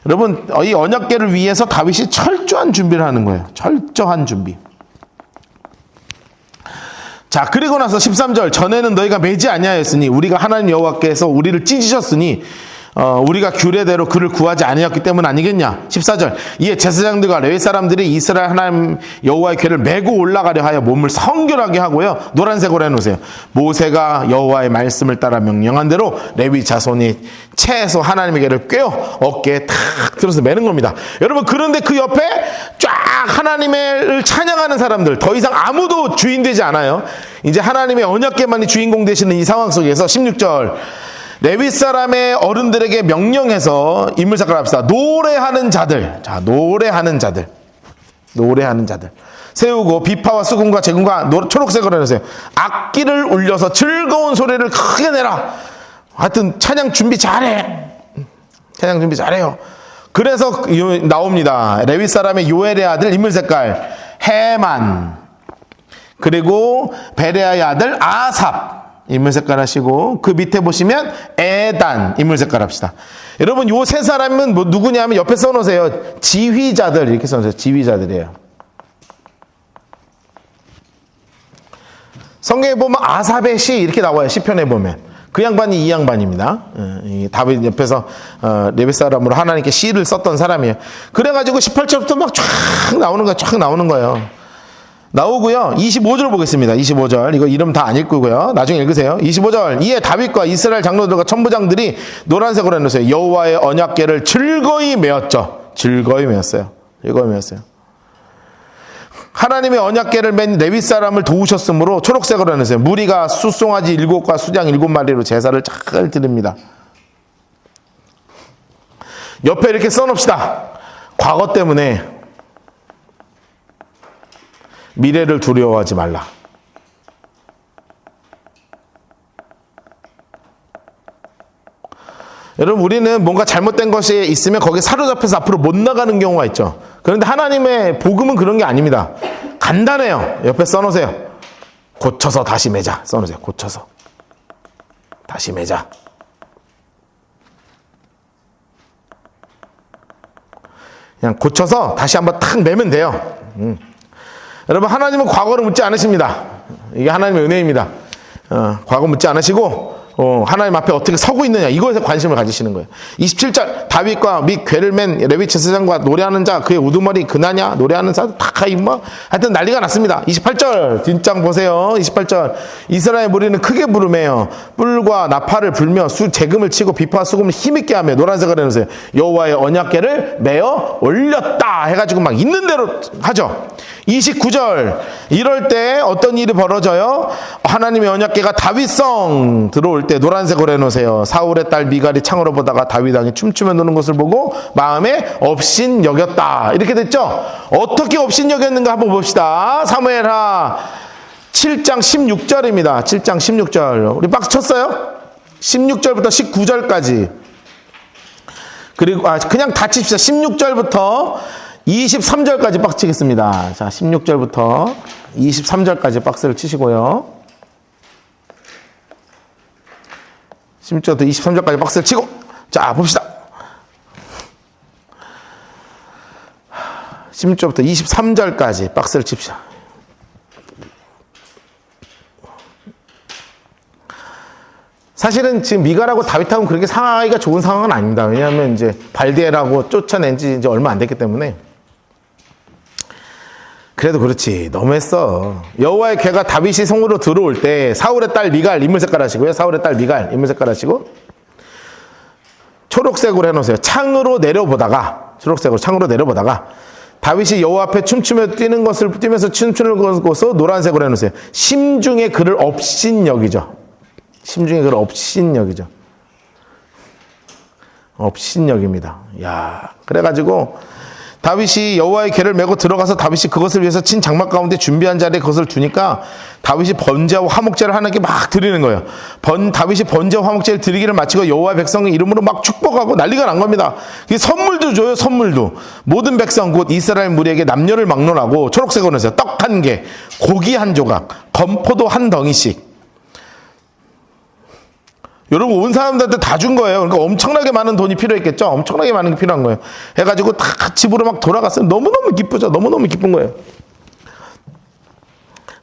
여러분 이 언약궤를 위해서 다윗이 철저한 준비를 하는 거예요. 철저한 준비. 자, 그리고 나서 13절 전에는 너희가 매지 아니하였으니 우리가 하나님 여호와께서 우리를 찢으셨으니 우리가 규례대로 그를 구하지 아니었기 때문 아니겠냐. 14절 이에 제사장들과 레위 사람들이 이스라엘 하나님 여호와의 궤를 메고 올라가려 하여 몸을 성결하게 하고요. 노란색으로 해놓으세요. 모세가 여호와의 말씀을 따라 명령한 대로 레위 자손이 채에서 하나님의 궤를 꿰어 어깨에 탁 들어서 매는 겁니다. 여러분 그런데 그 옆에 쫙 하나님을 찬양하는 사람들 더 이상 아무도 주인 되지 않아요. 이제 하나님의 언약궤만이 주인공 되시는 이 상황 속에서 16절 레위 사람의 어른들에게 명령해서 인물 색깔 합시다. 노래하는 자들. 자, 노래하는 자들. 세우고 비파와 수금과 제금과 초록색으로 해주세요. 악기를 울려서 즐거운 소리를 크게 내라. 하여튼 찬양 준비 잘해요. 그래서 나옵니다. 레위 사람의 요엘의 아들 인물 색깔 헤만. 그리고 베레아의 아들 아삽. 인물 색깔 하시고 그 밑에 보시면 에단 인물 색깔 합시다. 여러분 요 세 사람은 뭐 누구냐면 옆에 써놓으세요. 지휘자들 이렇게 써놓으세요. 지휘자들이에요. 성경에 보면 아삽의 시 이렇게 나와요. 시편에 보면 그 양반이 이 양반입니다. 다윗 옆에서 레위 사람으로 하나님께 시를 썼던 사람이에요. 그래가지고 18절부터 막 쫙 나오는 거예요. 나오고요. 25절 보겠습니다. 25절. 이거 이름 다 안 읽고요. 나중에 읽으세요. 25절. 이에 다윗과 이스라엘 장로들과 천부장들이 노란색으로 해놓으세요. 여호와의 언약궤를 즐거이 메었죠. 즐거이 메었어요. 하나님의 언약궤를 맨 레위 사람을 도우셨으므로 초록색으로 해놓으세요. 무리가 숫송아지 7과 수장 7마리로 제사를 잘 드립니다. 옆에 이렇게 써놓읍시다. 과거 때문에 미래를 두려워하지 말라. 여러분, 우리는 뭔가 잘못된 것이 있으면 거기에 사로잡혀서 앞으로 못 나가는 경우가 있죠. 그런데 하나님의 복음은 그런 게 아닙니다. 간단해요. 옆에 써놓으세요. 고쳐서 다시 매자. 써놓으세요. 고쳐서 다시 매자. 그냥 고쳐서 다시 한번 탁 매면 돼요. 여러분, 하나님은 과거를 묻지 않으십니다. 이게 하나님의 은혜입니다. 과거 묻지 않으시고 하나님 앞에 어떻게 서고 있느냐, 이거에 관심을 가지시는 거예요. 27절, 다윗과 및 궤를 맨 레위 제사장과 노래하는 자 그의 우두머리 그나냐 노래하는 자 다 임마, 하여튼 난리가 났습니다. 28절 뒷장 보세요. 28절, 이스라엘 무리는 크게 부르매요. 뿔과 나팔을 불며 재금을 치고 비파와 수금을 힘있게 하며 노란색을 해놓으세요. 여호와의 언약궤를 메어 올렸다 해가지고 막 있는 대로 하죠. 29절, 이럴 때 어떤 일이 벌어져요? 하나님의 언약궤가 다윗성 들어올 때 노란색으로 해놓으세요. 사울의 딸 미갈이 창으로 보다가 다윗 왕이 춤추며 노는 것을 보고 마음에 업신여겼다. 이렇게 됐죠? 어떻게 업신여겼는가 한번 봅시다. 사무엘하 7장 16절입니다. 7장 16절. 우리 박스 쳤어요? 16절부터 19절까지. 그리고 그냥 다 칩시다. 16절부터 23절까지 박스 치겠습니다. 자, 16절부터 23절까지 박스를 치시고요. 16절부터 23절까지 박스를 치고, 자, 봅시다. 16절부터 23절까지 박스를 칩시다. 사실은 지금 미갈하고 다윗하고는 그렇게 사이가 좋은 상황은 아닙니다. 왜냐하면 이제 발디엘하고 쫓아낸 지 이제 얼마 안 됐기 때문에. 그래도 그렇지, 너무했어. 여호와의 궤가 다윗이 성으로 들어올 때 사울의 딸 미갈 인물 색깔 하시고요. 사울의 딸 미갈 인물 색깔 하시고 초록색으로 해놓으세요. 창으로 내려보다가, 초록색으로 창으로 내려보다가 다윗이 여호와 앞에 춤추며 뛰면서 춤추는 것을 노란색으로 해놓으세요. 심중에 그를 업신여기죠. 심중에 그를 업신여기죠. 업신여깁니다. 야, 그래가지고 다윗이 여호와의 궤를 메고 들어가서 다윗이 그것을 위해서 친 장막 가운데 준비한 자리에 그것을 두니까 다윗이 번제와 화목제를 하나님께 막 드리는 거예요. 다윗이 번제와 화목제를 드리기를 마치고 여호와의 백성의 이름으로 막 축복하고 난리가 난 겁니다. 선물도 줘요. 선물도. 모든 백성 곧 이스라엘 무리에게 남녀를 막론하고 초록색으로 해서 떡 한 개, 고기 한 조각, 건포도 한 덩이씩. 여러분, 온 사람들한테 다 준 거예요. 그러니까 엄청나게 많은 돈이 필요했겠죠. 엄청나게 많은 게 필요한 거예요. 해가지고 다 집으로 막 돌아갔어요. 너무너무 기쁘죠. 너무너무 기쁜 거예요.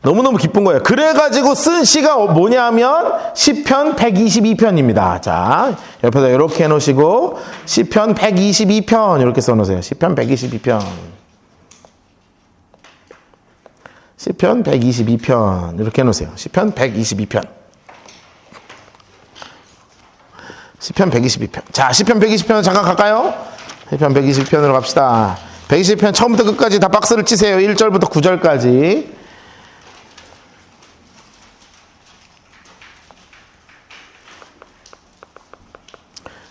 너무너무 기쁜 거예요. 그래가지고 쓴 시가 뭐냐면 시편 122편입니다. 자, 옆에다 이렇게 해놓으시고 시편 122편 이렇게 써놓으세요. 시편 122편. 시편 122편 이렇게 해놓으세요. 시편 122편. 시편 122편. 자, 시편 120편 잠깐 갈까요? 시편 120편으로 갑시다. 120편 처음부터 끝까지 다 박스를 치세요. 1절부터 9절까지.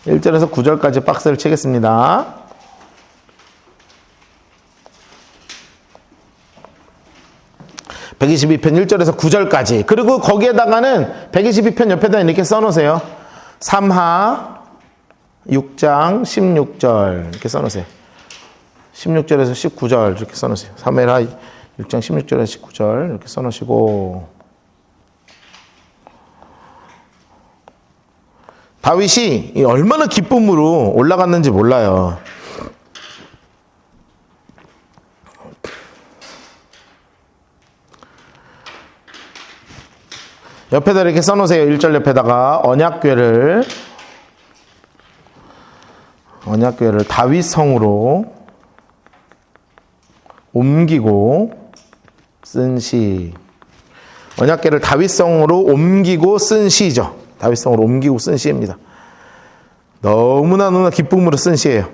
1절에서 9절까지 박스를 치겠습니다. (122편) 1절에서 9절까지. 그리고 거기에다가는 122편 옆에다 이렇게 써놓으세요. 3하 6장 16절 이렇게 써놓으세요. 16절에서 19절 이렇게 써놓으세요. 3하 6장 16절에서 19절 이렇게 써놓으시고, 다윗이 얼마나 기쁨으로 올라갔는지 몰라요. 옆에다 이렇게 써놓으세요. 1절 옆에다가 언약궤를 다윗 성으로 옮기고 쓴 시. 언약궤를 다윗 성으로 옮기고 쓴 시죠. 다윗 성으로 옮기고 쓴 시입니다. 너무나 기쁨으로 쓴 시예요.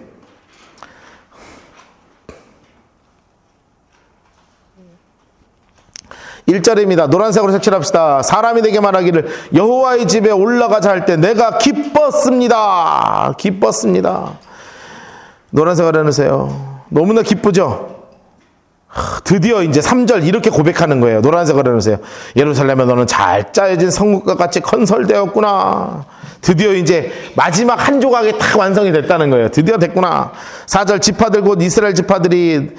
1절입니다. 노란색으로 색칠합시다. 사람이 내게 말하기를 여호와의 집에 올라가자 할 때 내가 기뻤습니다. 기뻤습니다. 노란색으로 해놓으세요. 너무나 기쁘죠? 드디어 이제 3절 이렇게 고백하는 거예요. 노란색으로 해놓으세요. 예루살렘에 너는 잘 짜여진 성읍과 같이 건설되었구나. 드디어 이제 마지막 한 조각이 딱 완성이 됐다는 거예요. 드디어 됐구나. 4절 지파들 곧 이스라엘 지파들이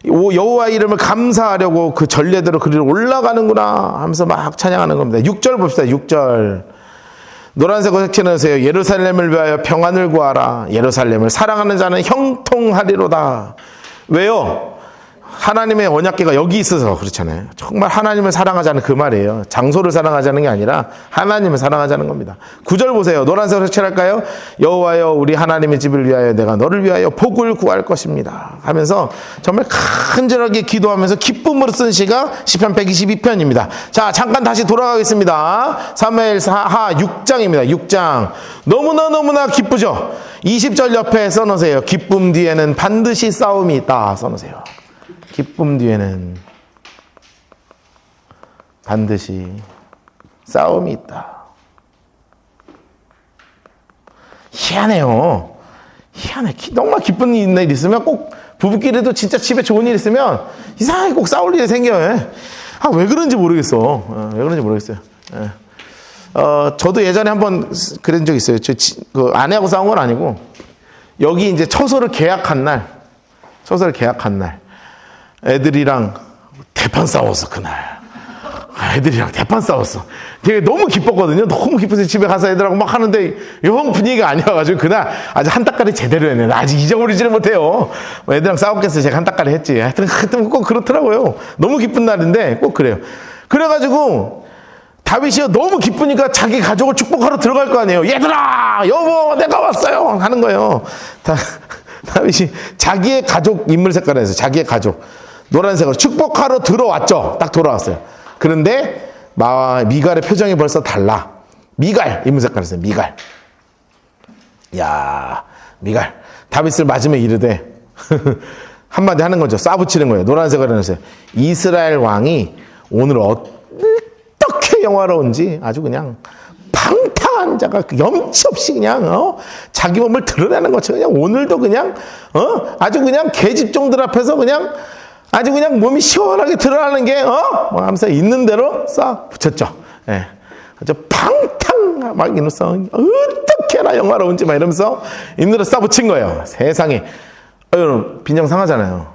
여호와의 이름을 감사하려고 그 전례대로 그리로 올라가는구나 하면서 막 찬양하는 겁니다. 6절 봅시다. 6절. 노란색으로 색칠해주세요. 예루살렘을 위하여 평안을 구하라. 예루살렘을 사랑하는 자는 형통하리로다. 왜요? 하나님의 언약궤가 여기 있어서 그렇잖아요. 정말 하나님을 사랑하자는 그 말이에요. 장소를 사랑하자는 게 아니라 하나님을 사랑하자는 겁니다. 9절 보세요. 노란색으로 색칠할까요? 여호와여 우리 하나님의 집을 위하여 내가 너를 위하여 복을 구할 것입니다 하면서 정말 간절하게 기도하면서 기쁨으로 쓴 시가 시편 122편입니다. 자, 잠깐 다시 돌아가겠습니다. 사무엘하 6장입니다. 6장. 너무나 기쁘죠? 20절 옆에 써놓으세요. 기쁨 뒤에는 반드시 싸움이 있다 써놓으세요. 기쁨 뒤에는 반드시 싸움이 있다. 희한해요. 희한해. 정말 기쁜 일 있으면 꼭 부부끼리도 진짜 집에 좋은 일 있으면 이상하게 꼭 싸울 일이 생겨요. 아, 왜 그런지 모르겠어. 왜 그런지 모르겠어요. 저도 예전에 한번 그런 적 있어요. 그 아내하고 싸운 건 아니고 여기 이제 처소를 계약한 날 애들이랑 대판 싸웠어, 그날. 애들이랑 대판 싸웠어. 되게 너무 기뻤거든요. 너무 기뻐서 집에 가서 애들하고 막 하는데 영 분위기가 아니어가지고 그날 아주 한따까리 제대로 했네. 나 아직 잊어버리지를 못해요. 애들이랑 싸웠겠어요. 제가 한따까리 했지. 하여튼 꼭 그렇더라고요. 너무 기쁜 날인데 꼭 그래요. 그래가지고 다윗이 너무 기쁘니까 자기 가족을 축복하러 들어갈 거 아니에요. 얘들아, 여보, 내가 왔어요. 하는 거예요. 다윗이 자기의 가족 인물 색깔을 해서 자기의 가족. 노란색으로 축복하러 들어왔죠. 딱 돌아왔어요. 그런데 미갈의 표정이 벌써 달라. 미갈 인물 색깔을 했어요. 미갈. 야, 미갈. 다윗을 맞으면 이르되 한마디 하는 거죠. 싸붙이는 거예요. 노란색으로 해서 이스라엘 왕이 오늘 어떻게 영화로운지 아주 그냥 방탕한 자가 염치 없이 그냥 자기 몸을 드러내는 것처럼 그냥 오늘도 그냥 아주 그냥 계집종들 앞에서 그냥 아주 그냥 몸이 시원하게 드러나는 게 뭐 하면서 있는 대로 싹 붙였죠. 예. 아주 방탕 막 이러면서 어떻게나 영화로운지 막 이러면서 있는 대로 싹 붙인 거예요. 세상에. 여러분 빈정상하잖아요.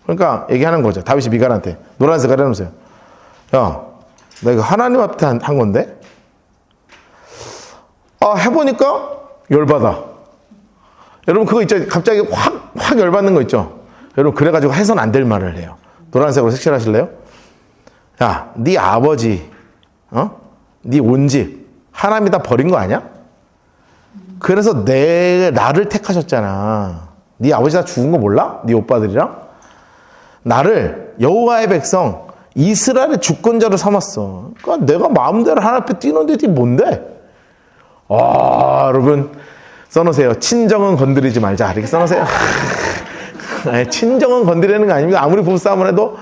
그러니까 얘기하는 거죠. 다윗이 미갈한테 노란색을 해놓으세요. 야, 나 이거 하나님 앞에 한 건데? 해보니까 열받아. 여러분 그거 있죠? 갑자기 확 열받는 거 있죠? 여러분 그래가지고 해서는 안 될 말을 해요. 노란색으로 색칠하실래요? 야, 네 아버지, 네 온 집 하나님이 다 버린 거 아니야? 그래서 나를 택하셨잖아. 네 아버지 다 죽은 거 몰라? 네 오빠들이랑? 나를 여호와의 백성 이스라엘의 주권자로 삼았어. 그러니까 내가 마음대로 하나님 앞에 뛰는데 이게 뭔데? 여러분 써놓으세요. 친정은 건드리지 말자. 이렇게 써놓으세요. 친정은 건드리는 거 아닙니다. 아무리 부부싸움을 해도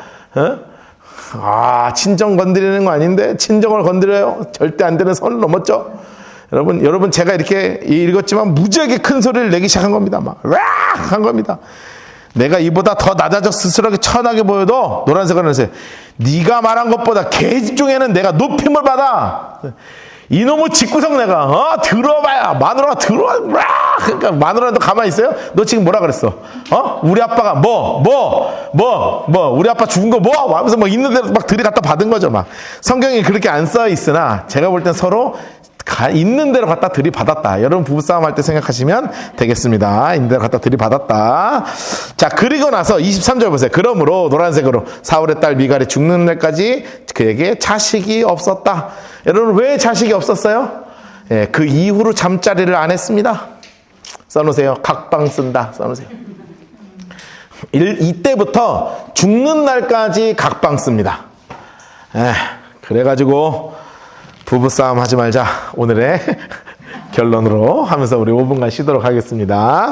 친정 건드리는 거 아닌데 친정을 건드려요. 절대 안 되는 선을 넘었죠. 여러분 제가 이렇게 읽었지만 무지하게 큰 소리를 내기 시작한 겁니다. 막 한 겁니다. 내가 이보다 더 낮아져 스스로하게 천하게 보여도 노란색을 해주세요. 네가 말한 것보다 계집중에는 내가 높임을 받아. 이놈의 집구석 내가 들어봐야 마누라가 들어와. 그러니까 마누라도 가만히 있어요? 너 지금 뭐라 그랬어? 우리 아빠가 우리 아빠 죽은 거 뭐? 하면서 막 있는 대로 막 들이갖다 받은 거죠. 막 성경에 그렇게 안 써 있으나 제가 볼 땐 서로 있는 대로 갖다 들이받았다. 여러분 부부싸움 할 때 생각하시면 되겠습니다. 있는 대로 갖다 들이받았다. 자, 그리고 나서 23절 보세요. 그러므로 노란색으로 사울의 딸 미갈이 죽는 날까지 그에게 자식이 없었다. 여러분 왜 자식이 없었어요? 예, 그 이후로 잠자리를 안 했습니다. 써놓으세요. 각방 쓴다. 써놓으세요. 이때부터 죽는 날까지 각방 씁니다. 그래가지고 부부싸움 하지 말자. 오늘의 결론으로 하면서 우리 5분간 쉬도록 하겠습니다.